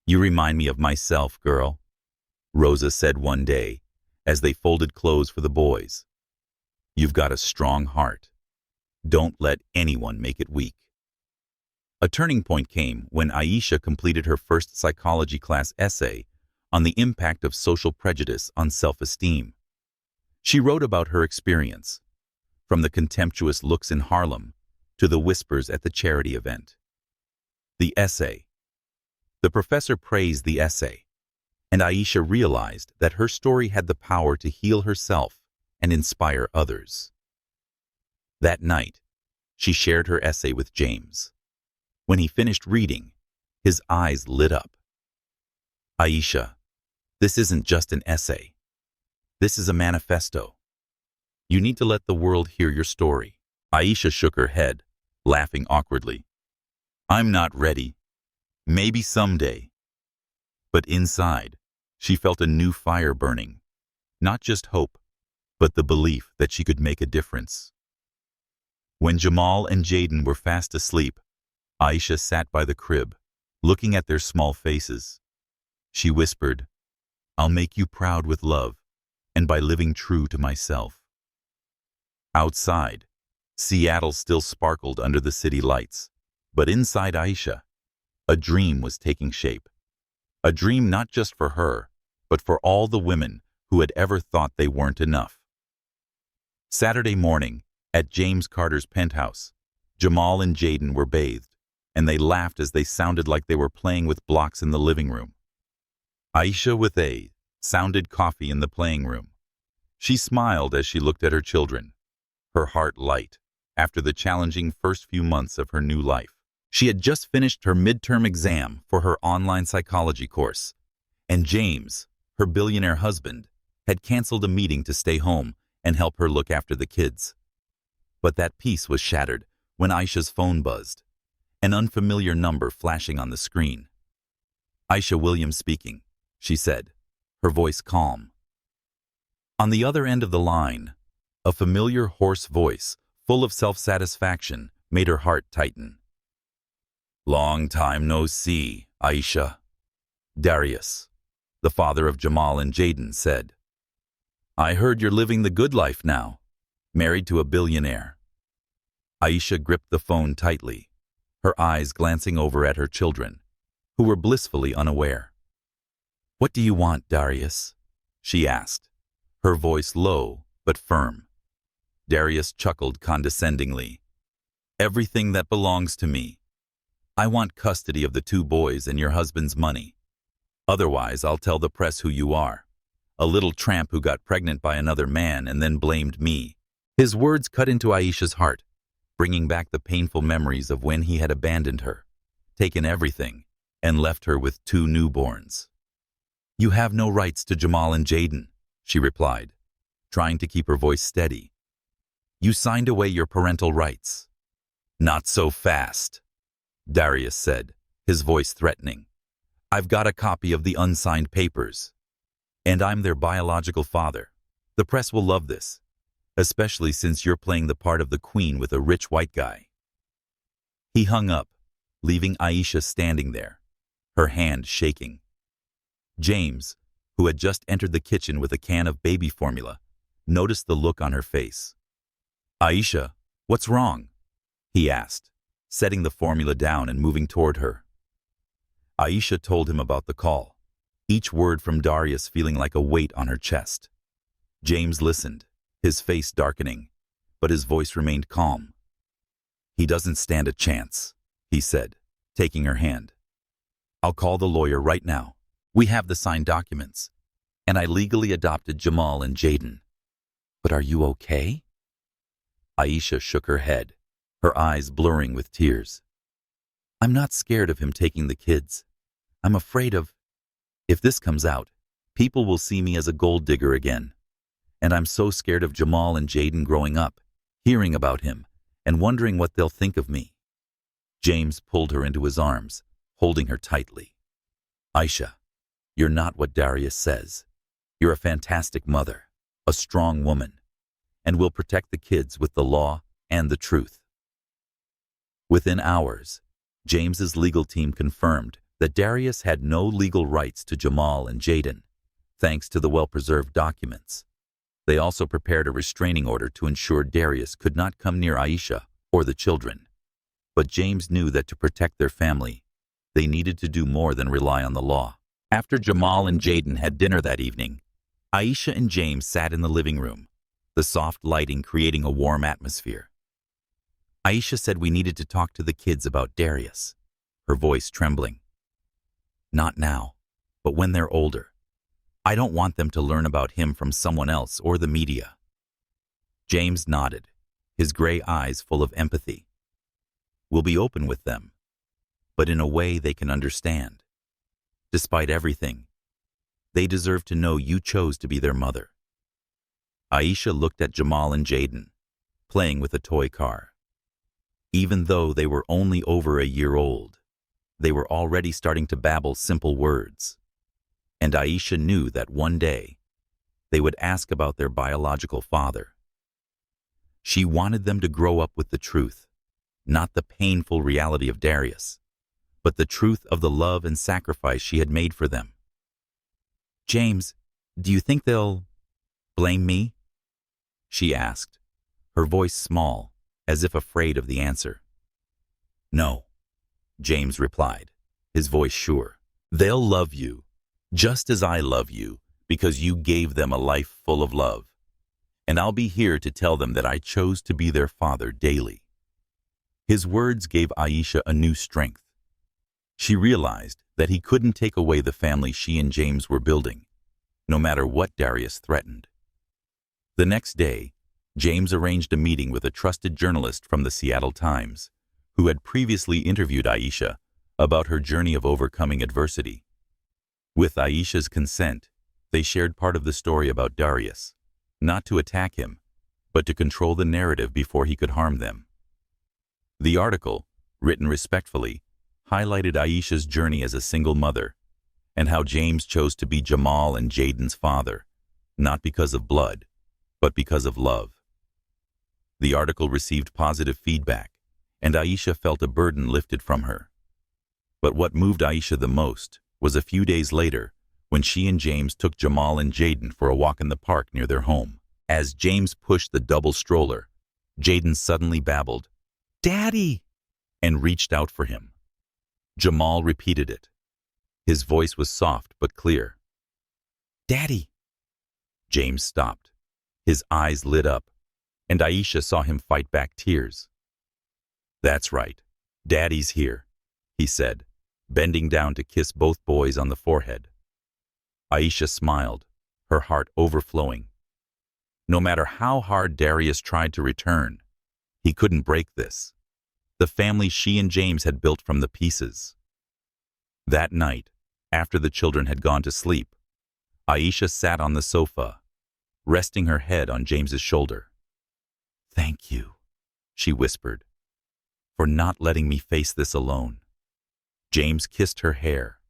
"You remind me of myself, girl," Rosa said one day as they folded clothes for the boys. "You've got a strong heart. Don't let anyone make it weak." A turning point came when Aisha completed her first psychology class essay on the impact of social prejudice on self-esteem. She wrote about her experience, from the contemptuous looks in Harlem to the whispers at the charity event. The essay. The professor praised the essay, and Aisha realized that her story had the power to heal herself and inspire others. That night, she shared her essay with James. When he finished reading, his eyes lit up. "Aisha, this isn't just an essay. This is a manifesto. You need to let the world hear your story." Aisha shook her head, laughing awkwardly. "I'm not ready. Maybe someday." But inside, she felt a new fire burning. Not just hope, but the belief that she could make a difference. When Jamal and Jaden were fast asleep, Aisha sat by the crib, looking at their small faces. She whispered, "I'll make you proud with love, and by living true to myself." Outside, Seattle still sparkled under the city lights, but inside Aisha, a dream was taking shape. A dream not just for her, but for all the women who had ever thought they weren't enough. Saturday morning, at James Carter's penthouse, Jamal and Jaden were bathed, and they laughed as they sounded like they were playing with blocks in the living room. Aisha with A sounded coffee in the playing room. She smiled as she looked at her children, her heart light after the challenging first few months of her new life. She had just finished her midterm exam for her online psychology course, and James, her billionaire husband, had canceled a meeting to stay home and help her look after the kids. But that peace was shattered when Aisha's phone buzzed, an unfamiliar number flashing on the screen. "Aisha Williams speaking," she said, her voice calm. On the other end of the line, a familiar hoarse voice, full of self-satisfaction, made her heart tighten. "Long time no see, Aisha." Darius, the father of Jamal and Jaden, said. "I heard you're living the good life now, married to a billionaire." Aisha gripped the phone tightly, her eyes glancing over at her children, who were blissfully unaware. "What do you want, Darius?" she asked, her voice low but firm. Darius chuckled condescendingly. "Everything that belongs to me. I want custody of the 2 boys and your husband's money. Otherwise, I'll tell the press who you are. A little tramp who got pregnant by another man and then blamed me." His words cut into Aisha's heart, bringing back the painful memories of when he had abandoned her, taken everything, and left her with 2 newborns. "You have no rights to Jamal and Jaden," she replied, trying to keep her voice steady. "You signed away your parental rights." "Not so fast," Darius said, his voice threatening. "I've got a copy of the unsigned papers. And I'm their biological father. The press will love this, especially since you're playing the part of the queen with a rich white guy." He hung up, leaving Aisha standing there, her hand shaking. James, who had just entered the kitchen with a can of baby formula, noticed the look on her face. "Aisha, what's wrong?" he asked, setting the formula down and moving toward her. Aisha told him about the call, each word from Darius feeling like a weight on her chest. James listened, his face darkening, but his voice remained calm. "He doesn't stand a chance," he said, taking her hand. "I'll call the lawyer right now. We have the signed documents, and I legally adopted Jamal and Jaden." "But are you okay?" Aisha shook her head, her eyes blurring with tears. "I'm not scared of him taking the kids. I'm afraid of, if this comes out, people will see me as a gold digger again. And I'm so scared of Jamal and Jaden growing up, hearing about him, and wondering what they'll think of me." James pulled her into his arms, holding her tightly. "Aisha, you're not what Darius says. You're a fantastic mother, a strong woman, and will protect the kids with the law and the truth." Within hours, James's legal team confirmed that Darius had no legal rights to Jamal and Jaden, thanks to the well-preserved documents. They also prepared a restraining order to ensure Darius could not come near Aisha or the children. But James knew that to protect their family, they needed to do more than rely on the law. After Jamal and Jaden had dinner that evening, Aisha and James sat in the living room, the soft lighting creating a warm atmosphere. Aisha said we needed to talk to the kids about Darius, her voice trembling. "Not now, but when they're older. I don't want them to learn about him from someone else or the media." James nodded, his gray eyes full of empathy. "We'll be open with them, but in a way they can understand. Despite everything, they deserve to know you chose to be their mother." Aisha looked at Jamal and Jaden, playing with a toy car. Even though they were only over a year old, they were already starting to babble simple words. And Aisha knew that one day, they would ask about their biological father. She wanted them to grow up with the truth, not the painful reality of Darius, but the truth of the love and sacrifice she had made for them. "James, do you think they'll blame me?" she asked, her voice small, as if afraid of the answer. "No," James replied, his voice sure. "They'll love you, just as I love you, because you gave them a life full of love. And I'll be here to tell them that I chose to be their father daily." His words gave Aisha a new strength. She realized that he couldn't take away the family she and James were building, no matter what Darius threatened. The next day, James arranged a meeting with a trusted journalist from the Seattle Times, who had previously interviewed Aisha about her journey of overcoming adversity. With Aisha's consent, they shared part of the story about Darius, not to attack him, but to control the narrative before he could harm them. The article, written respectfully, highlighted Aisha's journey as a single mother, and how James chose to be Jamal and Jaden's father, not because of blood, but because of love. The article received positive feedback, and Aisha felt a burden lifted from her. But what moved Aisha the most was a few days later when she and James took Jamal and Jaden for a walk in the park near their home. As James pushed the double stroller, Jaden suddenly babbled, "Daddy!" and reached out for him. Jamal repeated it. His voice was soft but clear. "Daddy!" James stopped. His eyes lit up, and Aisha saw him fight back tears. "That's right. Daddy's here," he said, bending down to kiss both boys on the forehead. Aisha smiled, her heart overflowing. No matter how hard Darius tried to return, he couldn't break this, the family she and James had built from the pieces. That night, after the children had gone to sleep, Aisha sat on the sofa, resting her head on James's shoulder. "Thank you," she whispered, "for not letting me face this alone." James kissed her hair,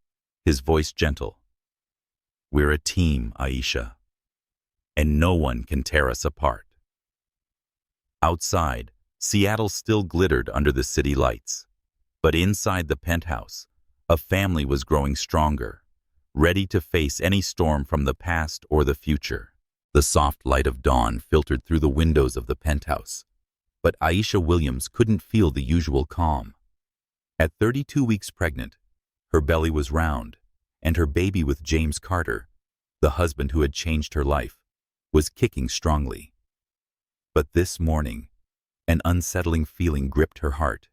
his voice gentle. "We're a team, Aisha, and no one can tear us apart." Outside, Seattle still glittered under the city lights, but inside the penthouse, a family was growing stronger, ready to face any storm from the past or the future. The soft light of dawn filtered through the windows of the penthouse, but Aisha Williams couldn't feel the usual calm. At 32 weeks pregnant, her belly was round, and her baby with James Carter, the husband who had changed her life, was kicking strongly. But this morning, an unsettling feeling gripped her heart.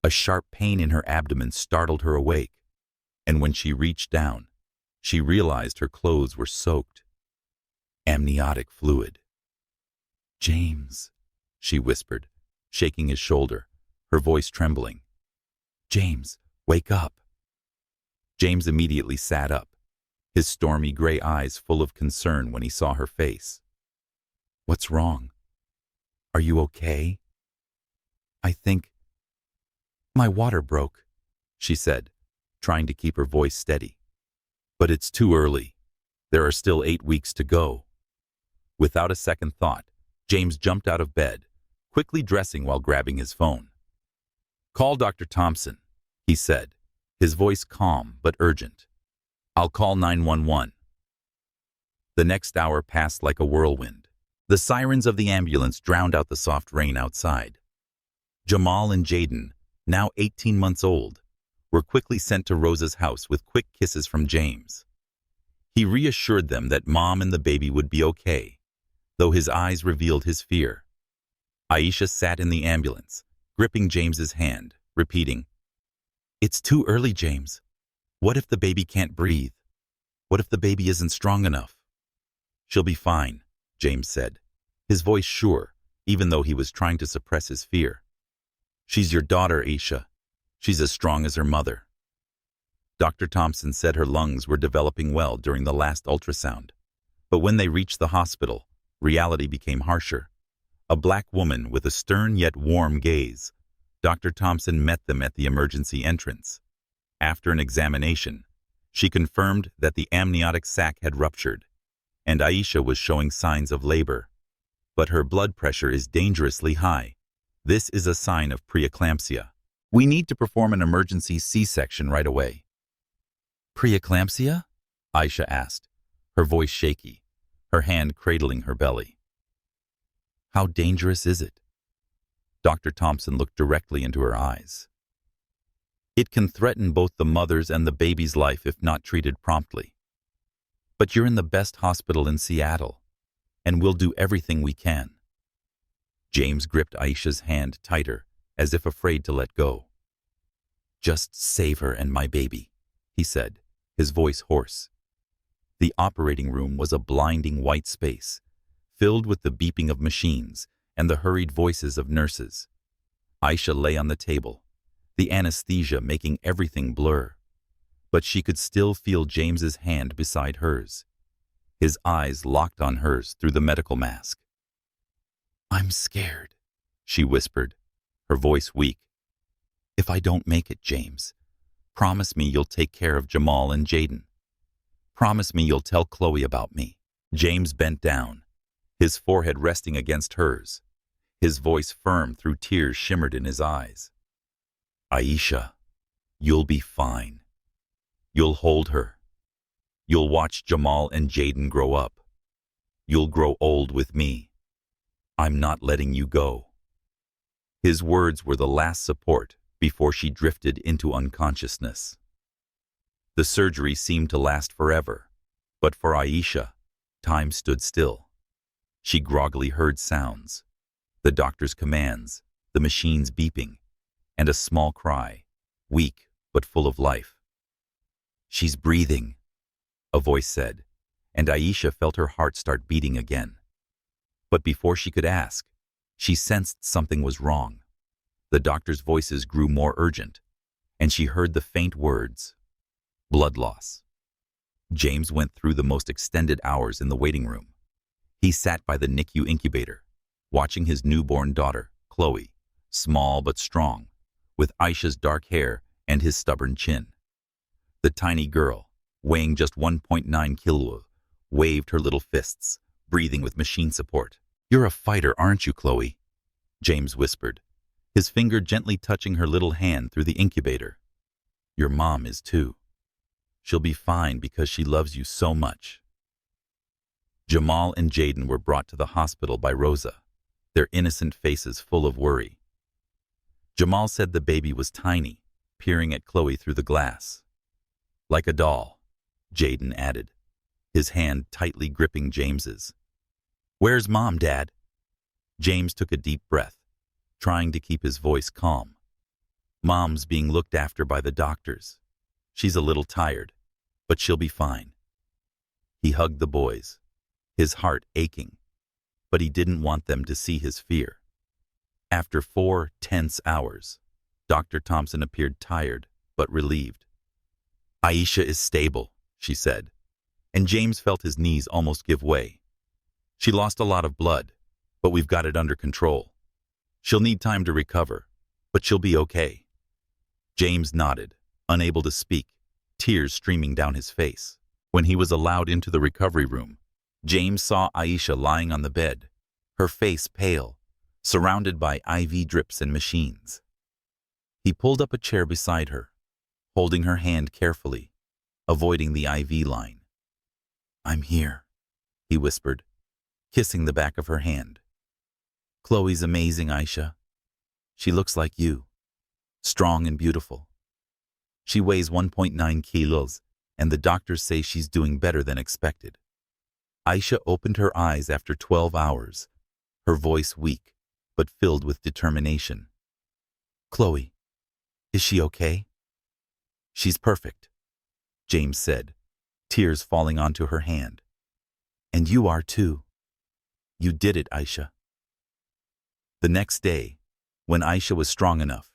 A sharp pain in her abdomen startled her awake, and when she reached down, she realized her clothes were soaked. Amniotic fluid. "James," she whispered, shaking his shoulder, her voice trembling. "James, wake up." James immediately sat up, his stormy gray eyes full of concern when he saw her face. "What's wrong? Are you okay?" "I think my water broke," she said, trying to keep her voice steady. "But it's too early. There are still 8 weeks to go." Without a second thought, James jumped out of bed, quickly dressing while grabbing his phone. "Call Dr. Thompson," he said, his voice calm but urgent. "I'll call 911. The next hour passed like a whirlwind. The sirens of the ambulance drowned out the soft rain outside. Jamal and Jaden, now 18 months old, were quickly sent to Rosa's house with quick kisses from James. He reassured them that Mom and the baby would be okay, though his eyes revealed his fear. Aisha sat in the ambulance, gripping James's hand, repeating, "It's too early, James. What if the baby can't breathe? What if the baby isn't strong enough?" "She'll be fine," James said, his voice sure, even though he was trying to suppress his fear. "She's your daughter, Aisha. She's as strong as her mother." Dr. Thompson said her lungs were developing well during the last ultrasound, but when they reached the hospital, reality became harsher. A black woman with a stern yet warm gaze, Dr. Thompson met them at the emergency entrance. After an examination, she confirmed that the amniotic sac had ruptured, and Aisha was showing signs of labor. "But her blood pressure is dangerously high. This is a sign of preeclampsia. We need to perform an emergency C-section right away." "Preeclampsia?" Aisha asked, her voice shaky, her hand cradling her belly. "How dangerous is it?" Dr. Thompson looked directly into her eyes. "It can threaten both the mother's and the baby's life if not treated promptly. But you're in the best hospital in Seattle, and we'll do everything we can." James gripped Aisha's hand tighter, as if afraid to let go. "Just save her and my baby," he said, his voice hoarse. The operating room was a blinding white space, filled with the beeping of machines and the hurried voices of nurses. Aisha lay on the table, the anesthesia making everything blur, but she could still feel James's hand beside hers, his eyes locked on hers through the medical mask. "I'm scared," she whispered, her voice weak. "If I don't make it, James, promise me you'll take care of Jamal and Jaden. Promise me you'll tell Chloe about me." James bent down, his forehead resting against hers. His voice firm through tears shimmered in his eyes. Aisha, you'll be fine. You'll hold her. You'll watch Jamal and Jaden grow up. You'll grow old with me. I'm not letting you go. His words were the last support before she drifted into unconsciousness. The surgery seemed to last forever, but for Aisha, time stood still. She groggily heard sounds, the doctor's commands, the machines beeping, and a small cry, weak but full of life. "She's breathing," a voice said, and Aisha felt her heart start beating again. But before she could ask, she sensed something was wrong. The doctor's voices grew more urgent, and she heard the faint words, "Blood loss." James went through the most extended hours in the waiting room. He sat by the NICU incubator, watching his newborn daughter, Chloe, small but strong, with Aisha's dark hair and his stubborn chin. The tiny girl, weighing just 1.9 kilos, waved her little fists, breathing with machine support. "You're a fighter, aren't you, Chloe?" James whispered, his finger gently touching her little hand through the incubator. "Your mom is too. She'll be fine because she loves you so much." Jamal and Jaden were brought to the hospital by Rosa, their innocent faces full of worry. Jamal said the baby was tiny, peering at Chloe through the glass. "Like a doll," Jaden added, his hand tightly gripping James's. "Where's Mom, Dad?" James took a deep breath, trying to keep his voice calm. "Mom's being looked after by the doctors. She's a little tired, but she'll be fine." He hugged the boys, his heart aching, but he didn't want them to see his fear. After 4 tense hours, Dr. Thompson appeared tired but relieved. "Aisha is stable," she said, and James felt his knees almost give way. "She lost a lot of blood, but we've got it under control. She'll need time to recover, but she'll be okay." James nodded, unable to speak, tears streaming down his face. When he was allowed into the recovery room, James saw Aisha lying on the bed, her face pale, surrounded by IV drips and machines. He pulled up a chair beside her, holding her hand carefully, avoiding the IV line. "I'm here," he whispered, kissing the back of her hand. "Chloe's amazing, Aisha. She looks like you, strong and beautiful. She weighs 1.9 kilos, and the doctors say she's doing better than expected." Aisha opened her eyes after 12 hours, her voice weak, but filled with determination. "Chloe, is she okay?" "She's perfect," James said, tears falling onto her hand. "And you are too. You did it, Aisha." The next day, when Aisha was strong enough,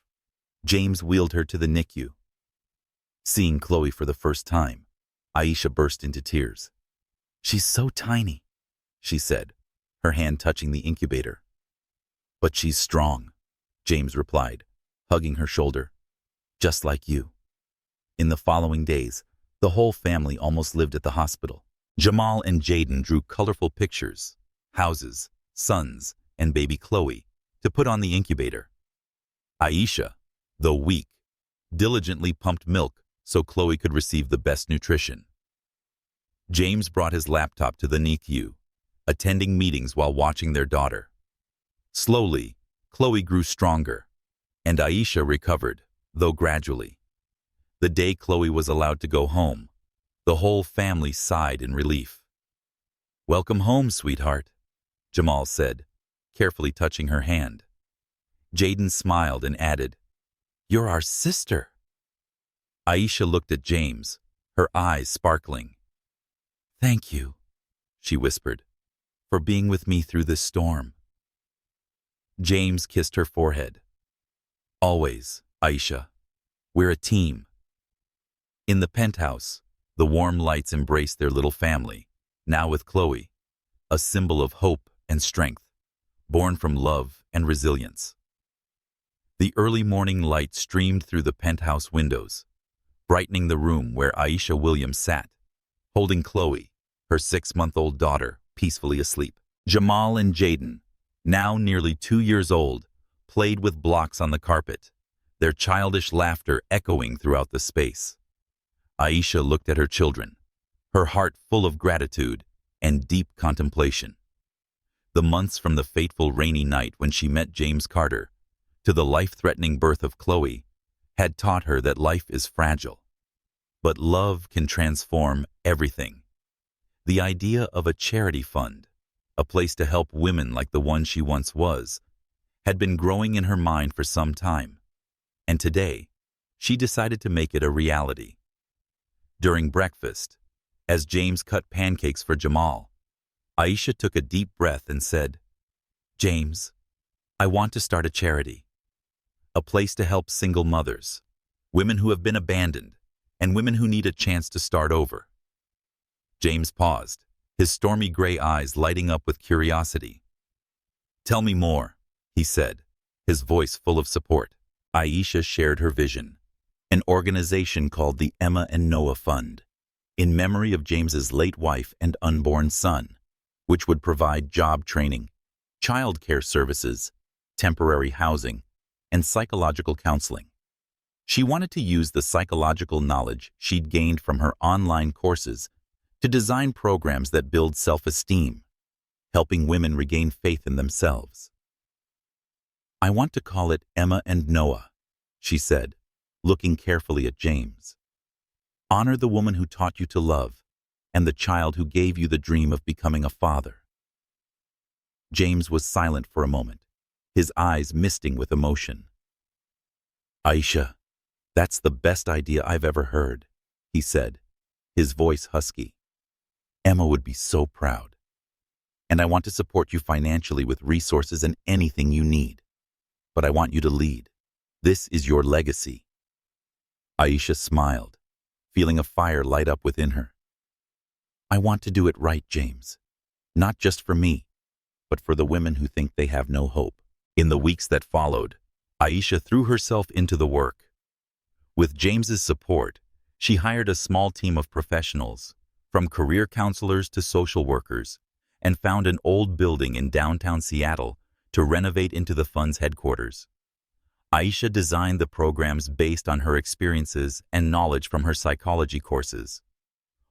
James wheeled her to the NICU. Seeing Chloe for the first time, Aisha burst into tears. "She's so tiny," she said, her hand touching the incubator. "But she's strong," James replied, hugging her shoulder. "Just like you." In the following days, the whole family almost lived at the hospital. Jamal and Jaden drew colorful pictures, houses, sons, and baby Chloe, to put on the incubator. Aisha, though weak, diligently pumped milk so Chloe could receive the best nutrition. James brought his laptop to the NICU, attending meetings while watching their daughter. Slowly, Chloe grew stronger, and Aisha recovered, though gradually. The day Chloe was allowed to go home, the whole family sighed in relief. "Welcome home, sweetheart," Jamal said, carefully touching her hand. Jaden smiled and added, "You're our sister." Aisha looked at James, her eyes sparkling. "Thank you," she whispered, "for being with me through this storm." James kissed her forehead. "Always, Aisha. We're a team." In the penthouse, the warm lights embraced their little family, now with Chloe, a symbol of hope and strength, born from love and resilience. The early morning light streamed through the penthouse windows, brightening the room where Aisha Williams sat, holding Chloe, her 6-month-old daughter peacefully asleep. Jamal and Jaden, now nearly 2 years old, played with blocks on the carpet, their childish laughter echoing throughout the space. Aisha looked at her children, her heart full of gratitude and deep contemplation. The months from the fateful rainy night when she met James Carter to the life-threatening birth of Chloe had taught her that life is fragile. But love can transform everything. The idea of a charity fund, a place to help women like the one she once was, had been growing in her mind for some time, and today she decided to make it a reality. During breakfast, as James cut pancakes for Jamal, Aisha took a deep breath and said, "James, I want to start a charity. A place to help single mothers, women who have been abandoned, and women who need a chance to start over." James paused, his stormy gray eyes lighting up with curiosity. "Tell me more," he said, his voice full of support. Aisha shared her vision, an organization called the Emma and Noah Fund, in memory of James's late wife and unborn son, which would provide job training, child care services, temporary housing, and psychological counseling. She wanted to use the psychological knowledge she'd gained from her online courses to design programs that build self-esteem, helping women regain faith in themselves. "I want to call it Emma and Noah," she said, looking carefully at James. "Honor the woman who taught you to love and the child who gave you the dream of becoming a father." James was silent for a moment, his eyes misting with emotion. "Aisha, that's the best idea I've ever heard," he said, his voice husky. "Emma would be so proud. And I want to support you financially with resources and anything you need. But I want you to lead. This is your legacy." Aisha smiled, feeling a fire light up within her. "I want to do it right, James. Not just for me, but for the women who think they have no hope." In the weeks that followed, Aisha threw herself into the work. With James's support, she hired a small team of professionals, from career counselors to social workers, and found an old building in downtown Seattle to renovate into the fund's headquarters. Aisha designed the programs based on her experiences and knowledge from her psychology courses.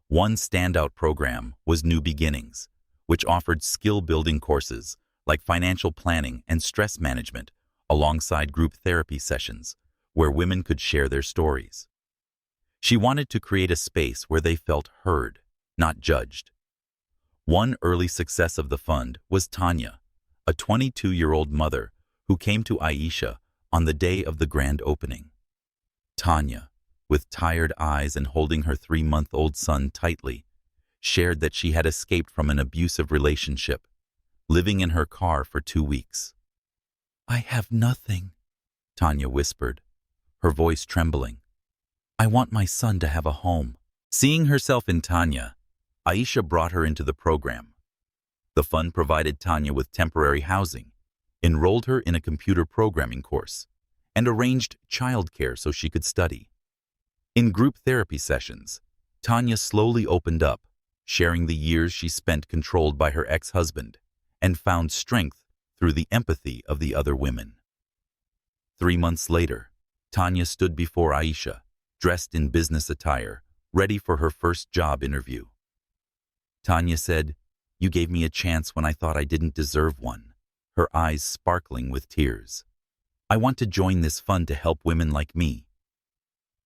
One standout program was New Beginnings, which offered skill-building courses like financial planning and stress management alongside group therapy sessions where women could share their stories. She wanted to create a space where they felt heard, not judged. One early success of the fund was Tanya, a 22-year-old mother who came to Aisha on the day of the grand opening. Tanya, with tired eyes and holding her 3-month-old son tightly, shared that she had escaped from an abusive relationship, living in her car for 2 weeks. "I have nothing," Tanya whispered, her voice trembling. "I want my son to have a home." Seeing herself in Tanya, Aisha brought her into the program. The fund provided Tanya with temporary housing, enrolled her in a computer programming course, and arranged childcare so she could study. In group therapy sessions, Tanya slowly opened up, sharing the years she spent controlled by her ex-husband, and found strength through the empathy of the other women. 3 months later, Tanya stood before Aisha, dressed in business attire, ready for her first job interview. Tanya said, "You gave me a chance when I thought I didn't deserve one," her eyes sparkling with tears. "I want to join this fund to help women like me."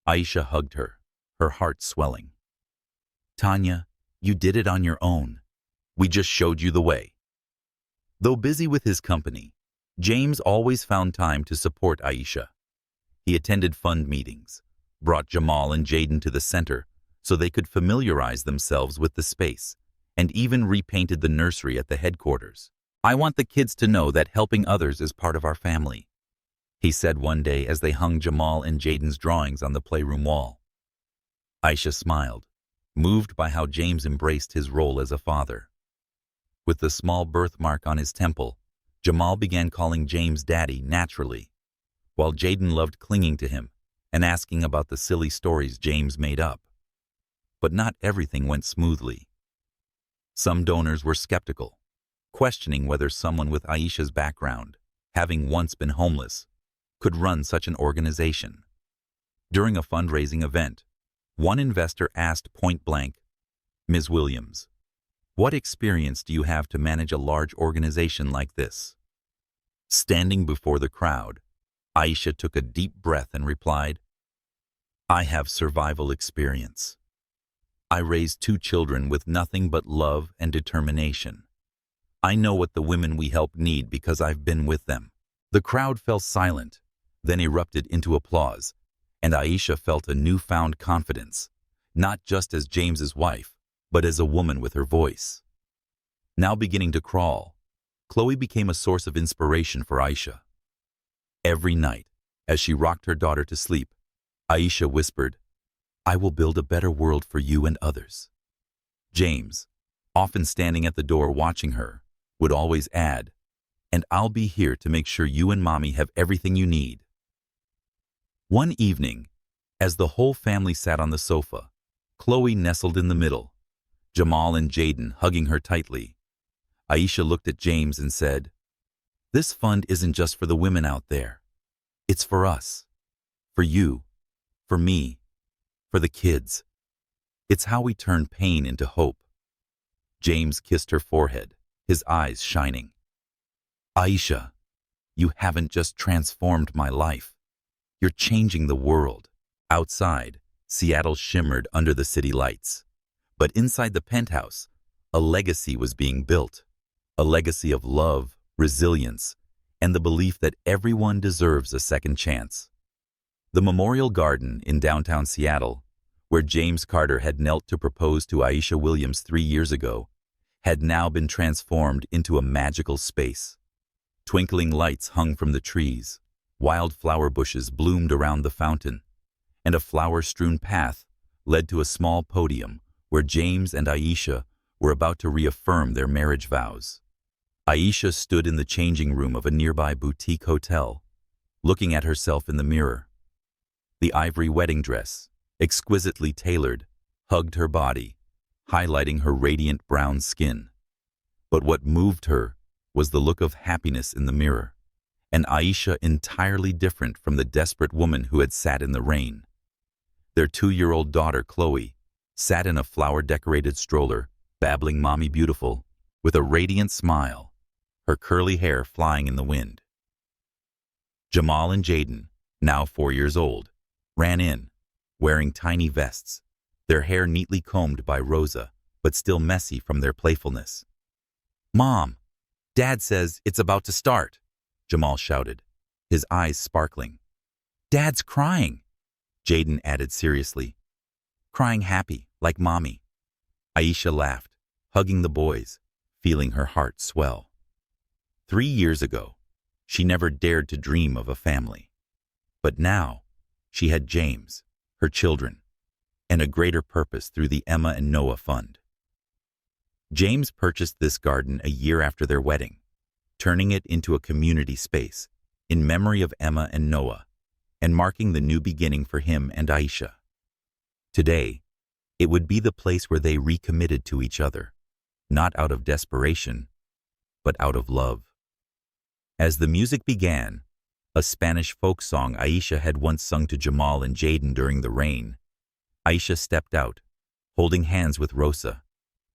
Aisha hugged her, her heart swelling. "Tanya, you did it on your own. We just showed you the way." Though busy with his company, James always found time to support Aisha. He attended fund meetings, brought Jamal and Jaden to the center so they could familiarize themselves with the space, and even repainted the nursery at the headquarters. "I want the kids to know that helping others is part of our family," he said one day as they hung Jamal and Jaden's drawings on the playroom wall. Aisha smiled, moved by how James embraced his role as a father. With the small birthmark on his temple, Jamal began calling James Daddy naturally, while Jaden loved clinging to him and asking about the silly stories James made up. But not everything went smoothly. Some donors were skeptical, questioning whether someone with Aisha's background, having once been homeless, could run such an organization. During a fundraising event, one investor asked point-blank, "Ms. Williams, what experience do you have to manage a large organization like this?" Standing before the crowd, Aisha took a deep breath and replied, "I have survival experience. I raised 2 children with nothing but love and determination. I know what the women we help need because I've been with them." The crowd fell silent, then erupted into applause, and Aisha felt a newfound confidence, not just as James's wife, but as a woman with her voice. Now beginning to crawl, Chloe became a source of inspiration for Aisha. Every night, as she rocked her daughter to sleep, Aisha whispered, "I will build a better world for you and others." James, often standing at the door watching her, would always add, "And I'll be here to make sure you and Mommy have everything you need." One evening, as the whole family sat on the sofa, Chloe nestled in the middle, Jamal and Jaden hugging her tightly. Aisha looked at James and said, "This fund isn't just for the women out there. It's for us, for you, for me, for the kids. It's how we turn pain into hope." James kissed her forehead, his eyes shining. "Aisha, you haven't just transformed my life. You're changing the world." Outside, Seattle shimmered under the city lights. But inside the penthouse, a legacy was being built. A legacy of love, resilience, and the belief that everyone deserves a second chance. The Memorial Garden in downtown Seattle, where James Carter had knelt to propose to Aisha Williams 3 years ago, had now been transformed into a magical space. Twinkling lights hung from the trees, wildflower bushes bloomed around the fountain, and a flower-strewn path led to a small podium where James and Aisha were about to reaffirm their marriage vows. Aisha stood in the changing room of a nearby boutique hotel, looking at herself in the mirror. The ivory wedding dress, exquisitely tailored, hugged her body, highlighting her radiant brown skin. But what moved her was the look of happiness in the mirror, and Aisha entirely different from the desperate woman who had sat in the rain. Their 2-year-old daughter, Chloe, sat in a flower-decorated stroller, babbling Mommy Beautiful, with a radiant smile, her curly hair flying in the wind. Jamal and Jaden, now 4 years old, ran in, wearing tiny vests, their hair neatly combed by Rosa, but still messy from their playfulness. "Mom, Dad says it's about to start," Jamal shouted, his eyes sparkling. "Dad's crying," Jaden added seriously. "Crying happy, like Mommy." Aisha laughed, hugging the boys, feeling her heart swell. 3 years ago, she never dared to dream of a family. But now, she had James, her children, and a greater purpose through the Emma and Noah Fund. James purchased this garden a year after their wedding, turning it into a community space in memory of Emma and Noah, and marking the new beginning for him and Aisha. Today, it would be the place where they recommitted to each other, not out of desperation, but out of love. As the music began, a Spanish folk song Aisha had once sung to Jamal and Jaden during the rain, Aisha stepped out, holding hands with Rosa,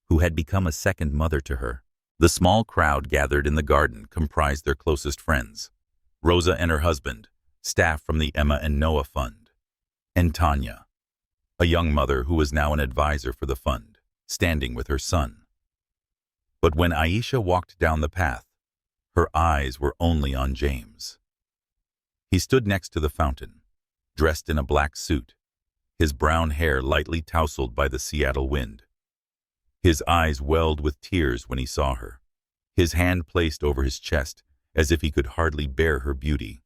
who had become a second mother to her. The small crowd gathered in the garden comprised their closest friends, Rosa and her husband, staff from the Emma and Noah Fund, and Tanya, a young mother who was now an advisor for the fund, standing with her son. But when Aisha walked down the path, her eyes were only on James. He stood next to the fountain, dressed in a black suit, his brown hair lightly tousled by the Seattle wind. His eyes welled with tears when he saw her, his hand placed over his chest as if he could hardly bear her beauty.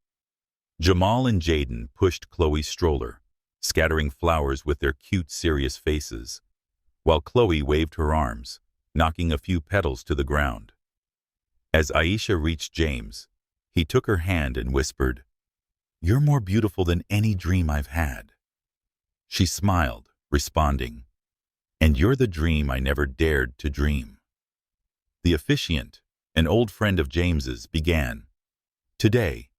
Jamal and Jaden pushed Chloe's stroller, scattering flowers with their cute, serious faces, while Chloe waved her arms, knocking a few petals to the ground. As Aisha reached James, he took her hand and whispered, "You're more beautiful than any dream I've had." She smiled, responding, "And you're the dream I never dared to dream." The officiant, an old friend of James's, began. Today,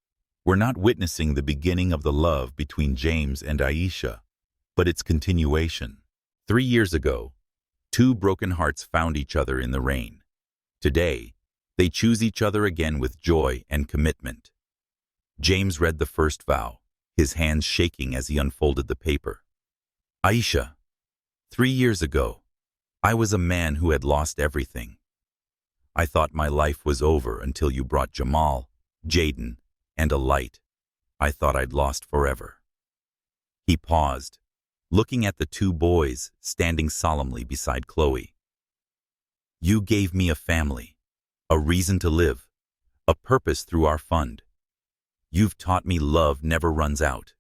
we're not witnessing the beginning of the love between James and Aisha, but its continuation. 3 years ago, two broken hearts found each other in the rain. Today, they choose each other again with joy and commitment. James read the first vow, his hands shaking as he unfolded the paper. Aisha, 3 years ago, I was a man who had lost everything. I thought my life was over until you brought Jamal, Jaden, and a light. I thought I'd lost forever. He paused, looking at the two boys standing solemnly beside Chloe. You gave me a family, a reason to live, a purpose through our fund. You've taught me love never runs out.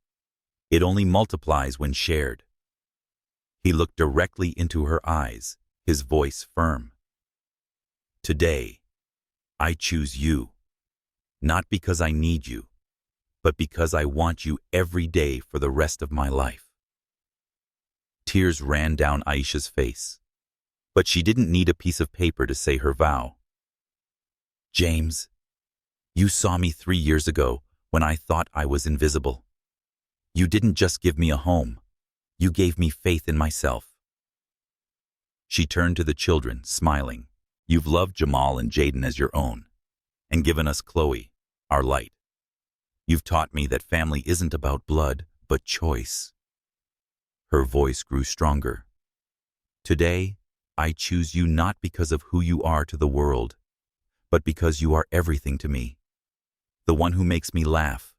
It only multiplies when shared. He looked directly into her eyes, his voice firm. Today, I choose you, not because I need you, but because I want you every day for the rest of my life. Tears ran down Aisha's face, but she didn't need a piece of paper to say her vow. James, you saw me 3 years ago when I thought I was invisible. You didn't just give me a home, you gave me faith in myself. She turned to the children, smiling. You've loved Jamal and Jaden as your own, and given us Chloe, our light. You've taught me that family isn't about blood, but choice. Her voice grew stronger. Today, I choose you not because of who you are to the world, but because you are everything to me. The one who makes me laugh,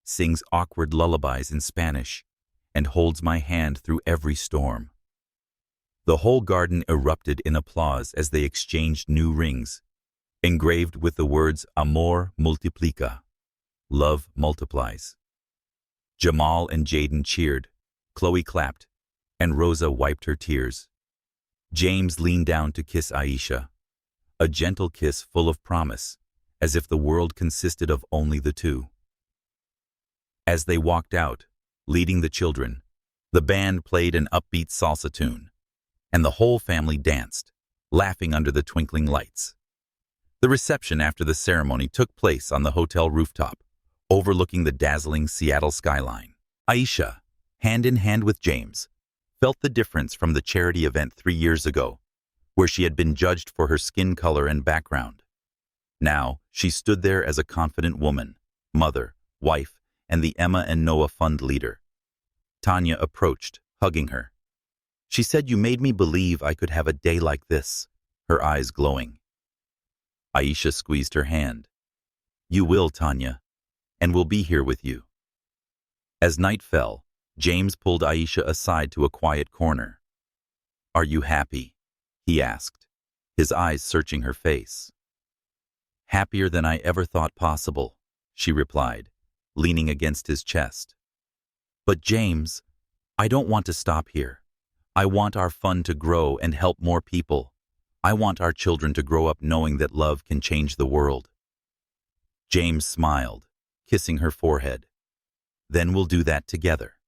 sings awkward lullabies in Spanish, and holds my hand through every storm. The whole garden erupted in applause as they exchanged new rings, engraved with the words Amor multiplica, love multiplies. Jamal and Jaden cheered, Chloe clapped, and Rosa wiped her tears. James leaned down to kiss Aisha, a gentle kiss full of promise, as if the world consisted of only the two. As they walked out, leading the children, the band played an upbeat salsa tune, and the whole family danced, laughing under the twinkling lights. The reception after the ceremony took place on the hotel rooftop, overlooking the dazzling Seattle skyline. Aisha, hand in hand with James, felt the difference from the charity event 3 years ago, where she had been judged for her skin color and background. Now, she stood there as a confident woman, mother, wife, and the Emma and Noah Fund leader. Tanya approached, hugging her. She said, "You made me believe I could have a day like this," her eyes glowing. Aisha squeezed her hand. "You will, Tanya, and we'll be here with you." As night fell, James pulled Aisha aside to a quiet corner. "Are you happy?" he asked, his eyes searching her face. "Happier than I ever thought possible," she replied, leaning against his chest. "But James, I don't want to stop here. I want our fund to grow and help more people. I want our children to grow up knowing that love can change the world." James smiled, kissing her forehead. "Then we'll do that together."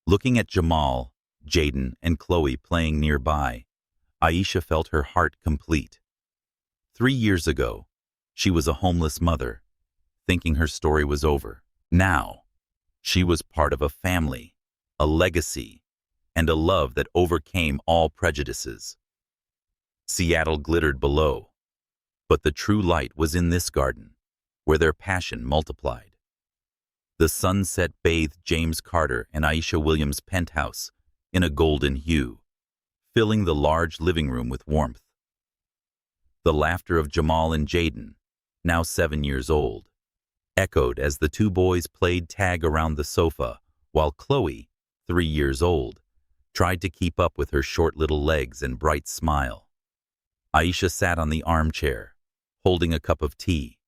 Looking at Jamal, Jaden, and Chloe playing nearby, Aisha felt her heart complete. 3 years ago, she was a homeless mother, thinking her story was over. Now, she was part of a family, a legacy, and a love that overcame all prejudices. Seattle glittered below, but the true light was in this garden, where their passion multiplied. The sunset bathed James Carter and Aisha Williams' penthouse in a golden hue, filling the large living room with warmth. The laughter of Jamal and Jaden, now 7 years old, echoed as the two boys played tag around the sofa, while Chloe, 3 years old, tried to keep up with her short little legs and bright smile. Aisha sat on the armchair, holding a cup of tea,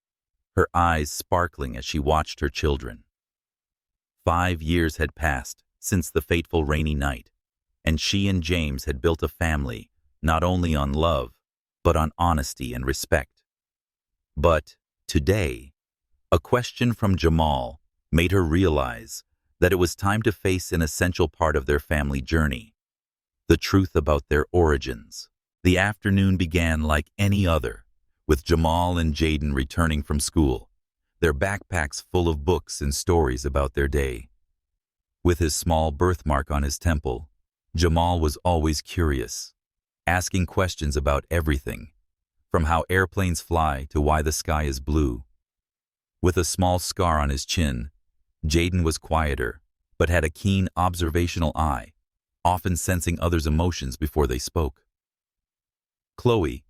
her eyes sparkling as she watched her children. 5 years had passed since the fateful rainy night, and she and James had built a family not only on love, but on honesty and respect. But today, a question from Jamal made her realize that it was time to face an essential part of their family journey, the truth about their origins, The afternoon began like any other, with Jamal and Jaden returning from school, their backpacks full of books and stories about their day. With his small birthmark on his temple, Jamal was always curious, asking questions about everything, from how airplanes fly to why the sky is blue. With a small scar on his chin, Jaden was quieter, but had a keen observational eye, often sensing others' emotions before they spoke. Chloe,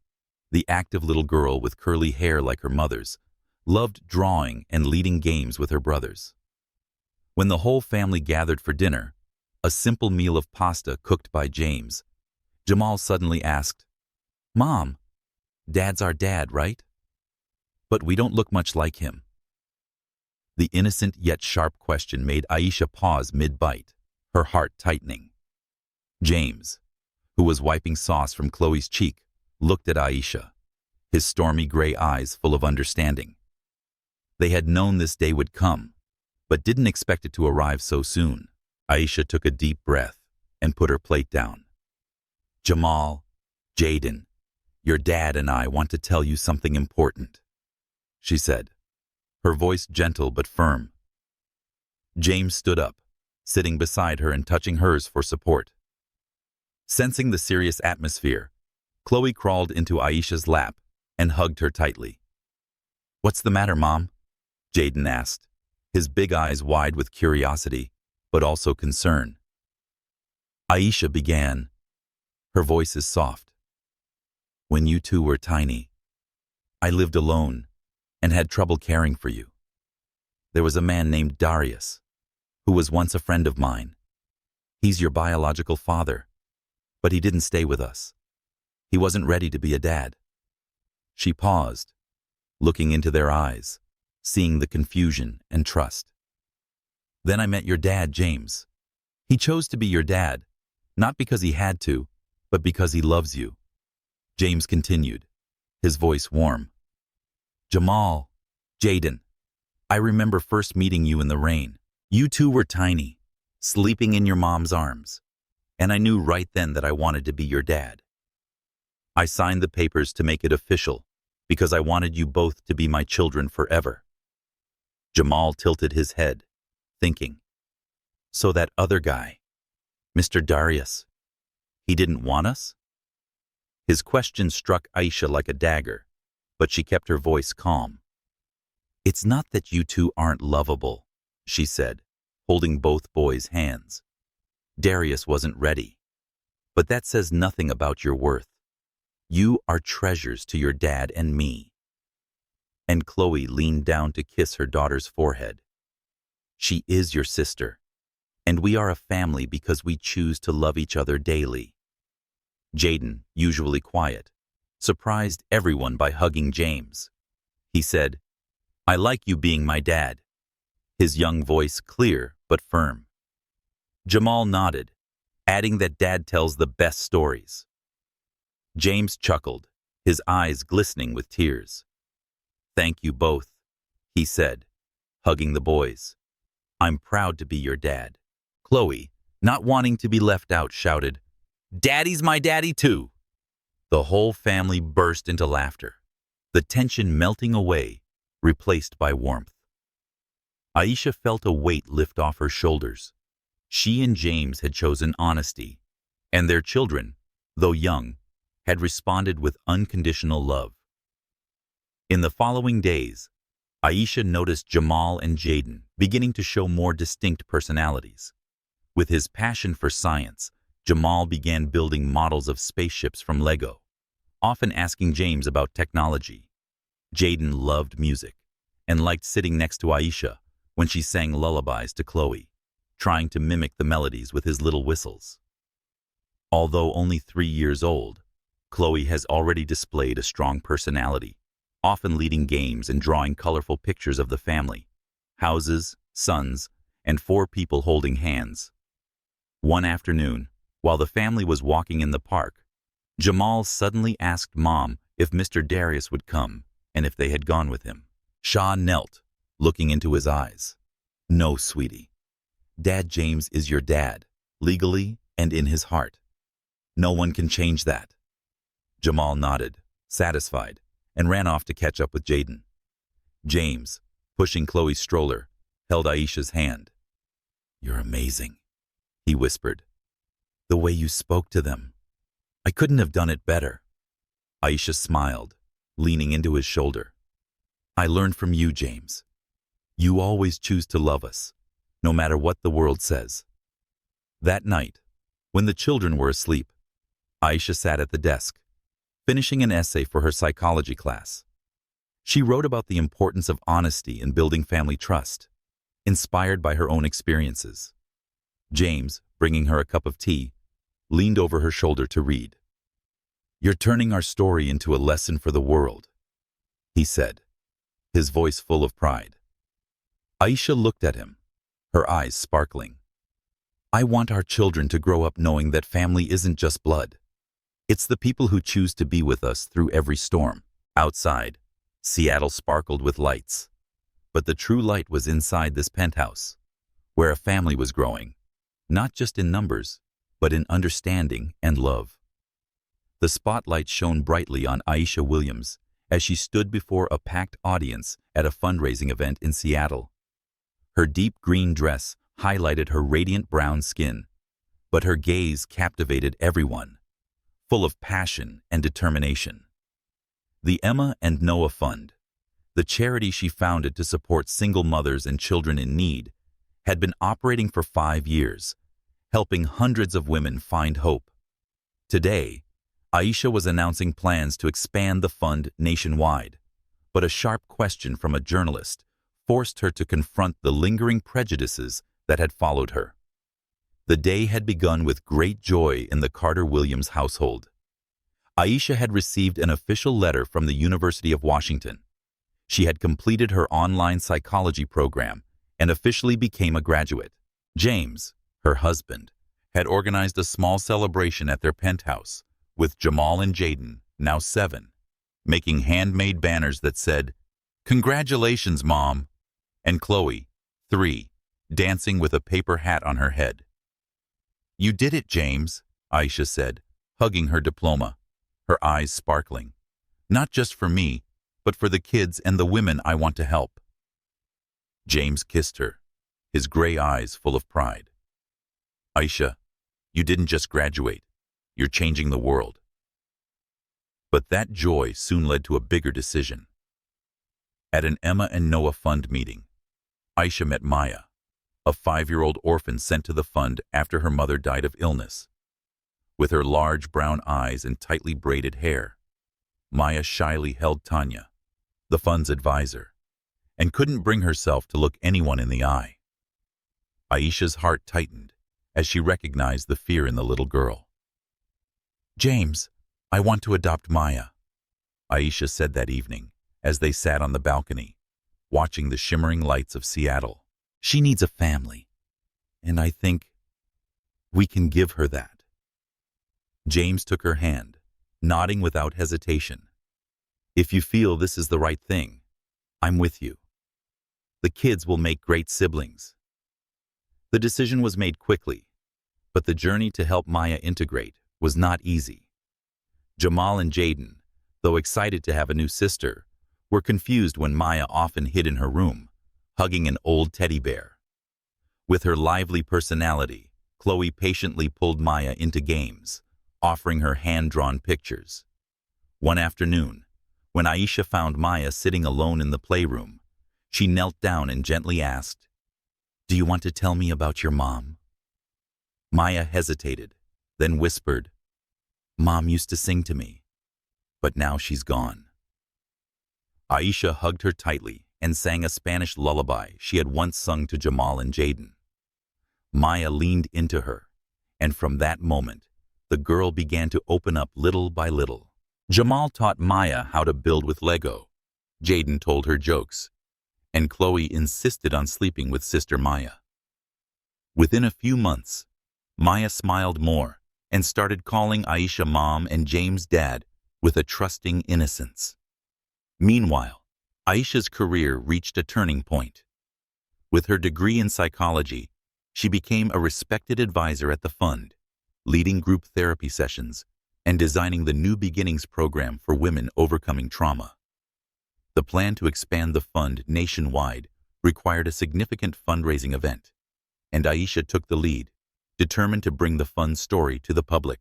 the active little girl with curly hair like her mother's, loved drawing and leading games with her brothers. When the whole family gathered for dinner, a simple meal of pasta cooked by James, Jamal suddenly asked, "Mom, Dad's our dad, right? But we don't look much like him." The innocent yet sharp question made Aisha pause mid-bite, her heart tightening. James, who was wiping sauce from Chloe's cheek, looked at Aisha, his stormy gray eyes full of understanding. They had known this day would come, but didn't expect it to arrive so soon. Aisha took a deep breath and put her plate down. "Jamal, Jaden, your dad and I want to tell you something important," she said, her voice gentle but firm. James stood up, sitting beside her and touching hers for support. Sensing the serious atmosphere, Chloe crawled into Aisha's lap and hugged her tightly. "What's the matter, Mom?" Jaden asked, his big eyes wide with curiosity, but also concern. Aisha began. Her voice is soft. "When you two were tiny, I lived alone and had trouble caring for you. There was a man named Darius, who was once a friend of mine. He's your biological father, but he didn't stay with us. He wasn't ready to be a dad." She paused, looking into their eyes, seeing the confusion and trust. "Then I met your dad, James. He chose to be your dad, not because he had to, but because he loves you." James continued, his voice warm. "Jamal, Jaden, I remember first meeting you in the rain. You two were tiny, sleeping in your mom's arms, and I knew right then that I wanted to be your dad. I signed the papers to make it official because I wanted you both to be my children forever." Jamal tilted his head, thinking, "So that other guy, Mr. Darius, he didn't want us?" His question struck Aisha like a dagger, but she kept her voice calm. "It's not that you two aren't lovable," she said, holding both boys' hands. "Darius wasn't ready, but that says nothing about your worth. You are treasures to your dad and me." And Chloe leaned down to kiss her daughter's forehead. "She is your sister, and we are a family because we choose to love each other daily." Jaden, usually quiet, surprised everyone by hugging James. He said, "I like you being my dad," his young voice clear but firm. Jamal nodded, adding that Dad tells the best stories. James chuckled, his eyes glistening with tears. "Thank you both," he said, hugging the boys. "I'm proud to be your dad." Chloe, not wanting to be left out, shouted, "Daddy's my daddy too!" The whole family burst into laughter, the tension melting away, replaced by warmth. Aisha felt a weight lift off her shoulders. She and James had chosen honesty, and their children, though young, had responded with unconditional love. In the following days, Aisha noticed Jamal and Jaden beginning to show more distinct personalities. With his passion for science, Jamal began building models of spaceships from Lego, often asking James about technology. Jaden loved music and liked sitting next to Aisha when she sang lullabies to Chloe, trying to mimic the melodies with his little whistles. Although only 3 years old, Chloe has already displayed a strong personality, often leading games and drawing colorful pictures of the family, houses, sons, and 4 people holding hands. One afternoon, while the family was walking in the park, Jamal suddenly asked Mom if Mr. Darius would come and if they had gone with him. Shaw knelt, looking into his eyes. "No, sweetie. Dad James is your dad, legally and in his heart. No one can change that." Jamal nodded, satisfied, and ran off to catch up with Jaden. James, pushing Chloe's stroller, held Aisha's hand. "You're amazing," he whispered. "The way you spoke to them. I couldn't have done it better." Aisha smiled, leaning into his shoulder. "I learned from you, James. You always choose to love us, no matter what the world says." That night, when the children were asleep, Aisha sat at the desk, finishing an essay for her psychology class. She wrote about the importance of honesty in building family trust, inspired by her own experiences. James, bringing her a cup of tea, leaned over her shoulder to read. "You're turning our story into a lesson for the world," he said, his voice full of pride. Aisha looked at him, her eyes sparkling. "I want our children to grow up knowing that family isn't just blood. It's the people who choose to be with us through every storm." Outside, Seattle sparkled with lights. But the true light was inside this penthouse, where a family was growing, not just in numbers, but in understanding and love. The spotlight shone brightly on Aisha Williams as she stood before a packed audience at a fundraising event in Seattle. Her deep green dress highlighted her radiant brown skin, but her gaze captivated everyone, full of passion and determination. The Emma and Noah Fund, the charity she founded to support single mothers and children in need, had been operating for 5 years, helping hundreds of women find hope. Today, Aisha was announcing plans to expand the fund nationwide, but a sharp question from a journalist forced her to confront the lingering prejudices that had followed her. The day had begun with great joy in the Carter Williams household. Aisha had received an official letter from the University of Washington. She had completed her online psychology program and officially became a graduate. James, her husband, had organized a small celebration at their penthouse, with Jamal and Jaden, now 7, making handmade banners that said, "Congratulations, Mom," and Chloe, 3, dancing with a paper hat on her head. "You did it, James," Aisha said, hugging her diploma, her eyes sparkling. "Not just for me, but for the kids and the women I want to help." James kissed her, his gray eyes full of pride. "Aisha, you didn't just graduate. You're changing the world." But that joy soon led to a bigger decision. At an Emma and Noah Fund meeting, Aisha met Maya, a 5-year-old orphan sent to the fund after her mother died of illness. With her large brown eyes and tightly braided hair, Maya shyly held Tanya, the fund's advisor, and couldn't bring herself to look anyone in the eye. Aisha's heart tightened as she recognized the fear in the little girl. "James, I want to adopt Maya," Aisha said that evening as they sat on the balcony, watching the shimmering lights of Seattle. "She needs a family, and I think we can give her that." James took her hand, nodding without hesitation. "If you feel this is the right thing, I'm with you. The kids will make great siblings." The decision was made quickly, but the journey to help Maya integrate was not easy. Jamal and Jaden, though excited to have a new sister, were confused when Maya often hid in her room, hugging an old teddy bear. With her lively personality, Chloe patiently pulled Maya into games, offering her hand-drawn pictures. One afternoon, when Aisha found Maya sitting alone in the playroom, she knelt down and gently asked, "Do you want to tell me about your mom?" Maya hesitated, then whispered, "Mom used to sing to me, but now she's gone." Aisha hugged her tightly and sang a Spanish lullaby she had once sung to Jamal and Jaden. Maya leaned into her, and from that moment, the girl began to open up little by little. Jamal taught Maya how to build with Lego. Jaden told her jokes, and Chloe insisted on sleeping with sister Maya. Within a few months, Maya smiled more and started calling Aisha Mom and James Dad with a trusting innocence. Meanwhile, Aisha's career reached a turning point. With her degree in psychology, she became a respected advisor at the fund, leading group therapy sessions and designing the New Beginnings program for women overcoming trauma. The plan to expand the fund nationwide required a significant fundraising event, and Aisha took the lead, determined to bring the fund's story to the public.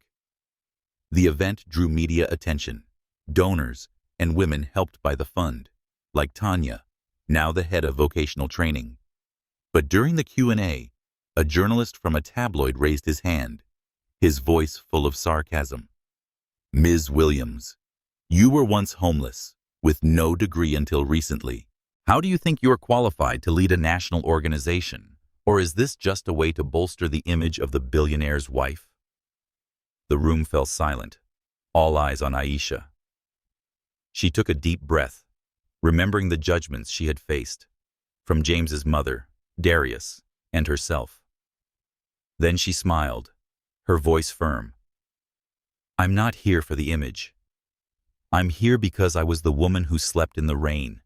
The event drew media attention, donors, and women helped by the fund, like Tanya, now the head of vocational training. But during the Q&A, a journalist from a tabloid raised his hand, his voice full of sarcasm. "Ms. Williams, you were once homeless, with no degree until recently. How do you think you're qualified to lead a national organization? Or is this just a way to bolster the image of the billionaire's wife?" The room fell silent, all eyes on Aisha. She took a deep breath, remembering the judgments she had faced, from James's mother, Darius, and herself. Then she smiled, her voice firm. "I'm not here for the image. I'm here because I was the woman who slept in the rain,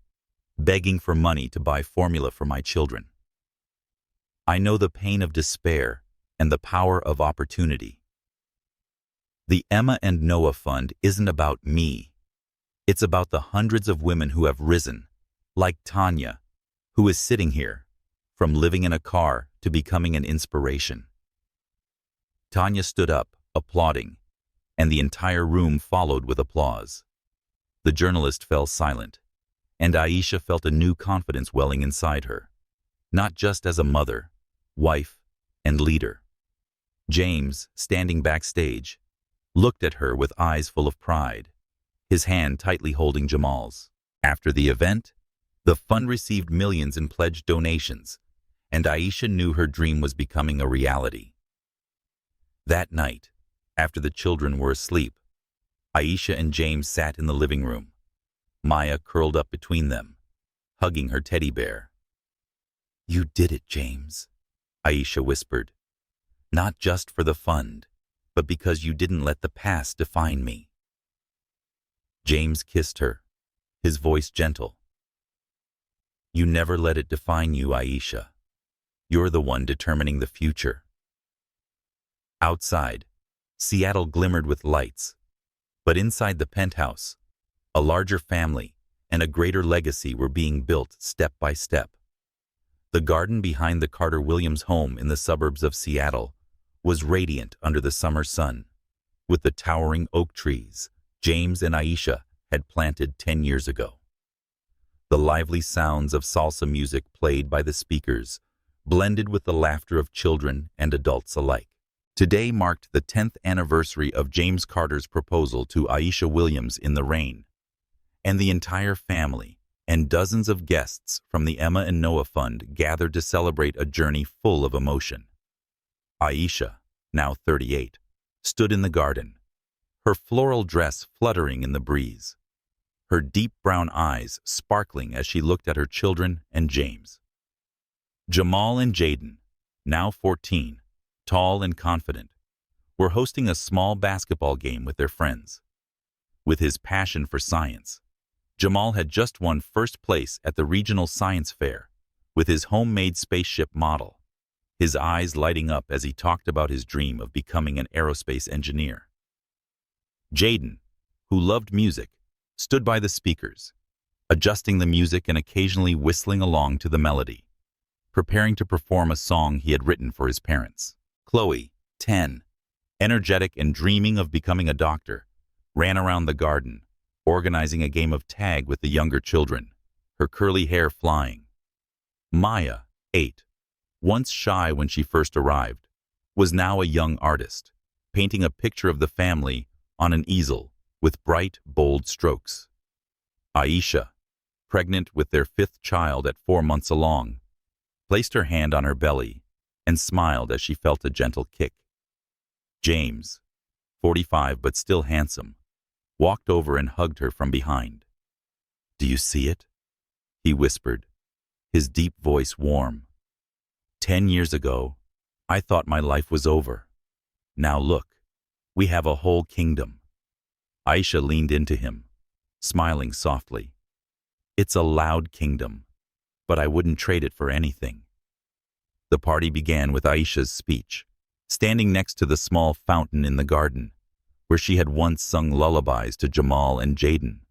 begging for money to buy formula for my children. I know the pain of despair and the power of opportunity. The Emma and Noah Fund isn't about me. It's about the hundreds of women who have risen, like Tanya, who is sitting here, from living in a car to becoming an inspiration." Tanya stood up, applauding, and the entire room followed with applause. The journalist fell silent, and Aisha felt a new confidence welling inside her, not just as a mother, wife, and leader. James, standing backstage, looked at her with eyes full of pride, his hand tightly holding Jamal's. After the event, the fund received millions in pledged donations, and Aisha knew her dream was becoming a reality. That night, after the children were asleep, Aisha and James sat in the living room, Maya curled up between them, hugging her teddy bear. "You did it, James," Aisha whispered. "Not just for the fund, but because you didn't let the past define me." James kissed her, his voice gentle. "You never let it define you, Aisha. You're the one determining the future." Outside, Seattle glimmered with lights, but inside the penthouse, a larger family and a greater legacy were being built step by step. The garden behind the Carter Williams home in the suburbs of Seattle was radiant under the summer sun, with the towering oak trees James and Aisha had planted 10 years ago. The lively sounds of salsa music played by the speakers blended with the laughter of children and adults alike. Today marked the 10th anniversary of James Carter's proposal to Aisha Williams in the rain, and the entire family and dozens of guests from the Emma and Noah Fund gathered to celebrate a journey full of emotion. Aisha, now 38, stood in the garden, her floral dress fluttering in the breeze, her deep brown eyes sparkling as she looked at her children and James. Jamal and Jaden, now 14, tall and confident, were hosting a small basketball game with their friends. With his passion for science, Jamal had just won first place at the regional science fair with his homemade spaceship model, his eyes lighting up as he talked about his dream of becoming an aerospace engineer. Jaden, who loved music, stood by the speakers, adjusting the music and occasionally whistling along to the melody, preparing to perform a song he had written for his parents. Chloe, 10, energetic and dreaming of becoming a doctor, ran around the garden, organizing a game of tag with the younger children, her curly hair flying. Maya, 8, once shy when she first arrived, was now a young artist, painting a picture of the family on an easel with bright, bold strokes. Aisha, pregnant with their 5th child at 4 months along, placed her hand on her belly and smiled as she felt a gentle kick. James, 45 but still handsome, walked over and hugged her from behind. "Do you see it?" he whispered, his deep voice warm. 10 years ago, I thought my life was over. Now look, we have a whole kingdom." Aisha leaned into him, smiling softly. "It's a loud kingdom, but I wouldn't trade it for anything." The party began with Aisha's speech, standing next to the small fountain in the garden, where she had once sung lullabies to Jamal and Jaden.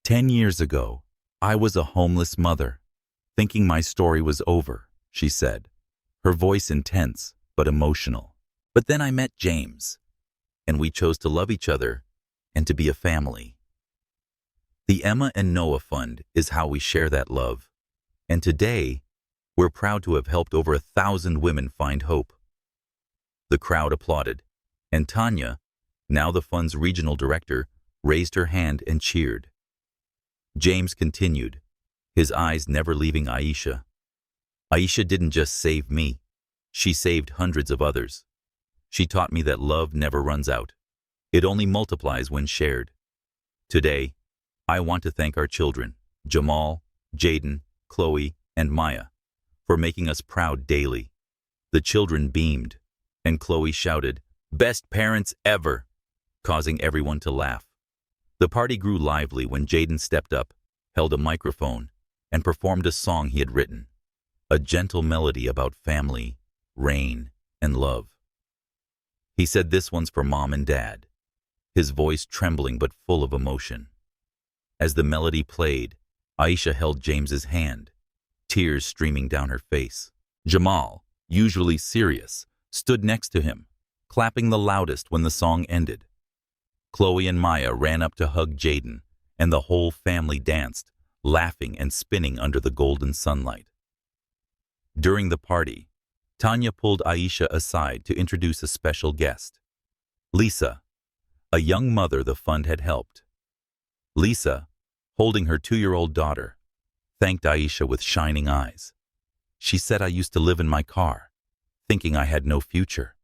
10 years ago, I was a homeless mother, thinking my story was over, she said, her voice intense but emotional. But then I met James, and we chose to love each other and to be a family. The Emma and Noah Fund is how we share that love, and today, we're proud to have helped over 1,000 women find hope. The crowd applauded, and Tanya, now the fund's regional director, raised her hand and cheered. James continued, his eyes never leaving Aisha. Aisha didn't just save me, she saved hundreds of others. She taught me that love never runs out. It only multiplies when shared. Today, I want to thank our children, Jamal, Jaden, Chloe, and Maya, for making us proud daily. The children beamed, and Chloe shouted, "Best parents ever!" causing everyone to laugh. The party grew lively when Jaden stepped up, held a microphone, and performed a song he had written, a gentle melody about family, rain, and love. He said, "This one's for Mom and Dad," his voice trembling but full of emotion. As the melody played, Aisha held James's hand, tears streaming down her face. Jamal, usually serious, stood next to him, clapping the loudest when the song ended. Chloe and Maya ran up to hug Jaden, and the whole family danced, laughing and spinning under the golden sunlight. During the party, Tanya pulled Aisha aside to introduce a special guest, Lisa, a young mother the fund had helped. Lisa, holding her 2-year-old daughter, thanked Aisha with shining eyes. She said, "I used to live in my car, thinking I had no future.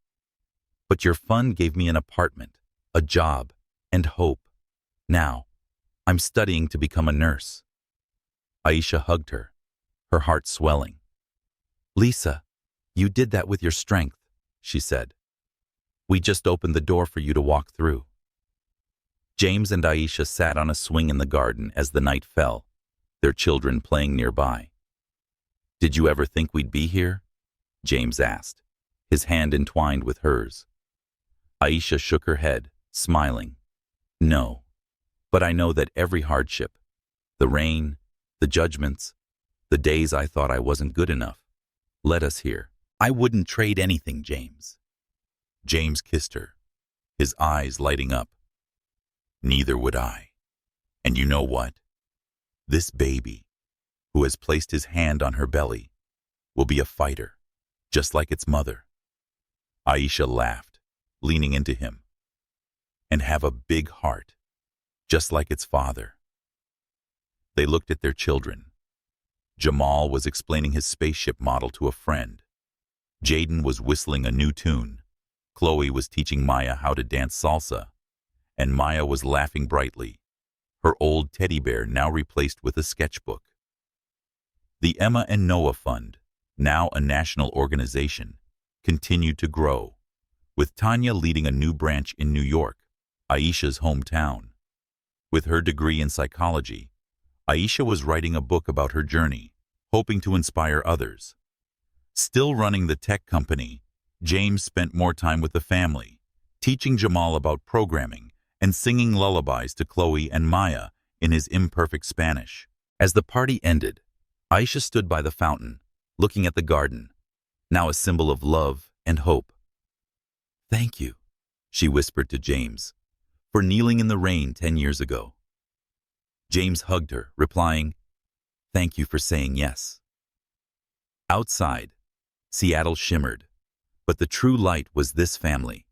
But your fund gave me an apartment, a job, and hope. Now, I'm studying to become a nurse." Aisha hugged her, her heart swelling. "Lisa, you did that with your strength," she said. "We just opened the door for you to walk through." James and Aisha sat on a swing in the garden as the night fell, their children playing nearby. "Did you ever think we'd be here?" James asked, his hand entwined with hers. Aisha shook her head, smiling. "No, but I know that every hardship, the rain, the judgments, the days I thought I wasn't good enough, led us here. I wouldn't trade anything, James." James kissed her, his eyes lighting up. "Neither would I. And you know what? This baby, who has placed his hand on her belly, will be a fighter, just like its mother." Aisha laughed, leaning into him. "And have a big heart, just like its father." They looked at their children. Jamal was explaining his spaceship model to a friend. Jaden was whistling a new tune. Chloe was teaching Maya how to dance salsa, and Maya was laughing brightly, her old teddy bear now replaced with a sketchbook. The Emma and Noah Fund, now a national organization, continued to grow, with Tanya leading a new branch in New York, Aisha's hometown. With her degree in psychology, Aisha was writing a book about her journey, hoping to inspire others. Still running the tech company, James spent more time with the family, teaching Jamal about programming and singing lullabies to Chloe and Maya in his imperfect Spanish. As the party ended, Aisha stood by the fountain, looking at the garden, now a symbol of love and hope. "Thank you," she whispered to James, "for kneeling in the rain 10 years ago." James hugged her, replying, "Thank you for saying yes." Outside, Seattle shimmered, but the true light was this family,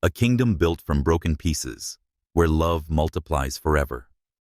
a kingdom built from broken pieces, where love multiplies forever.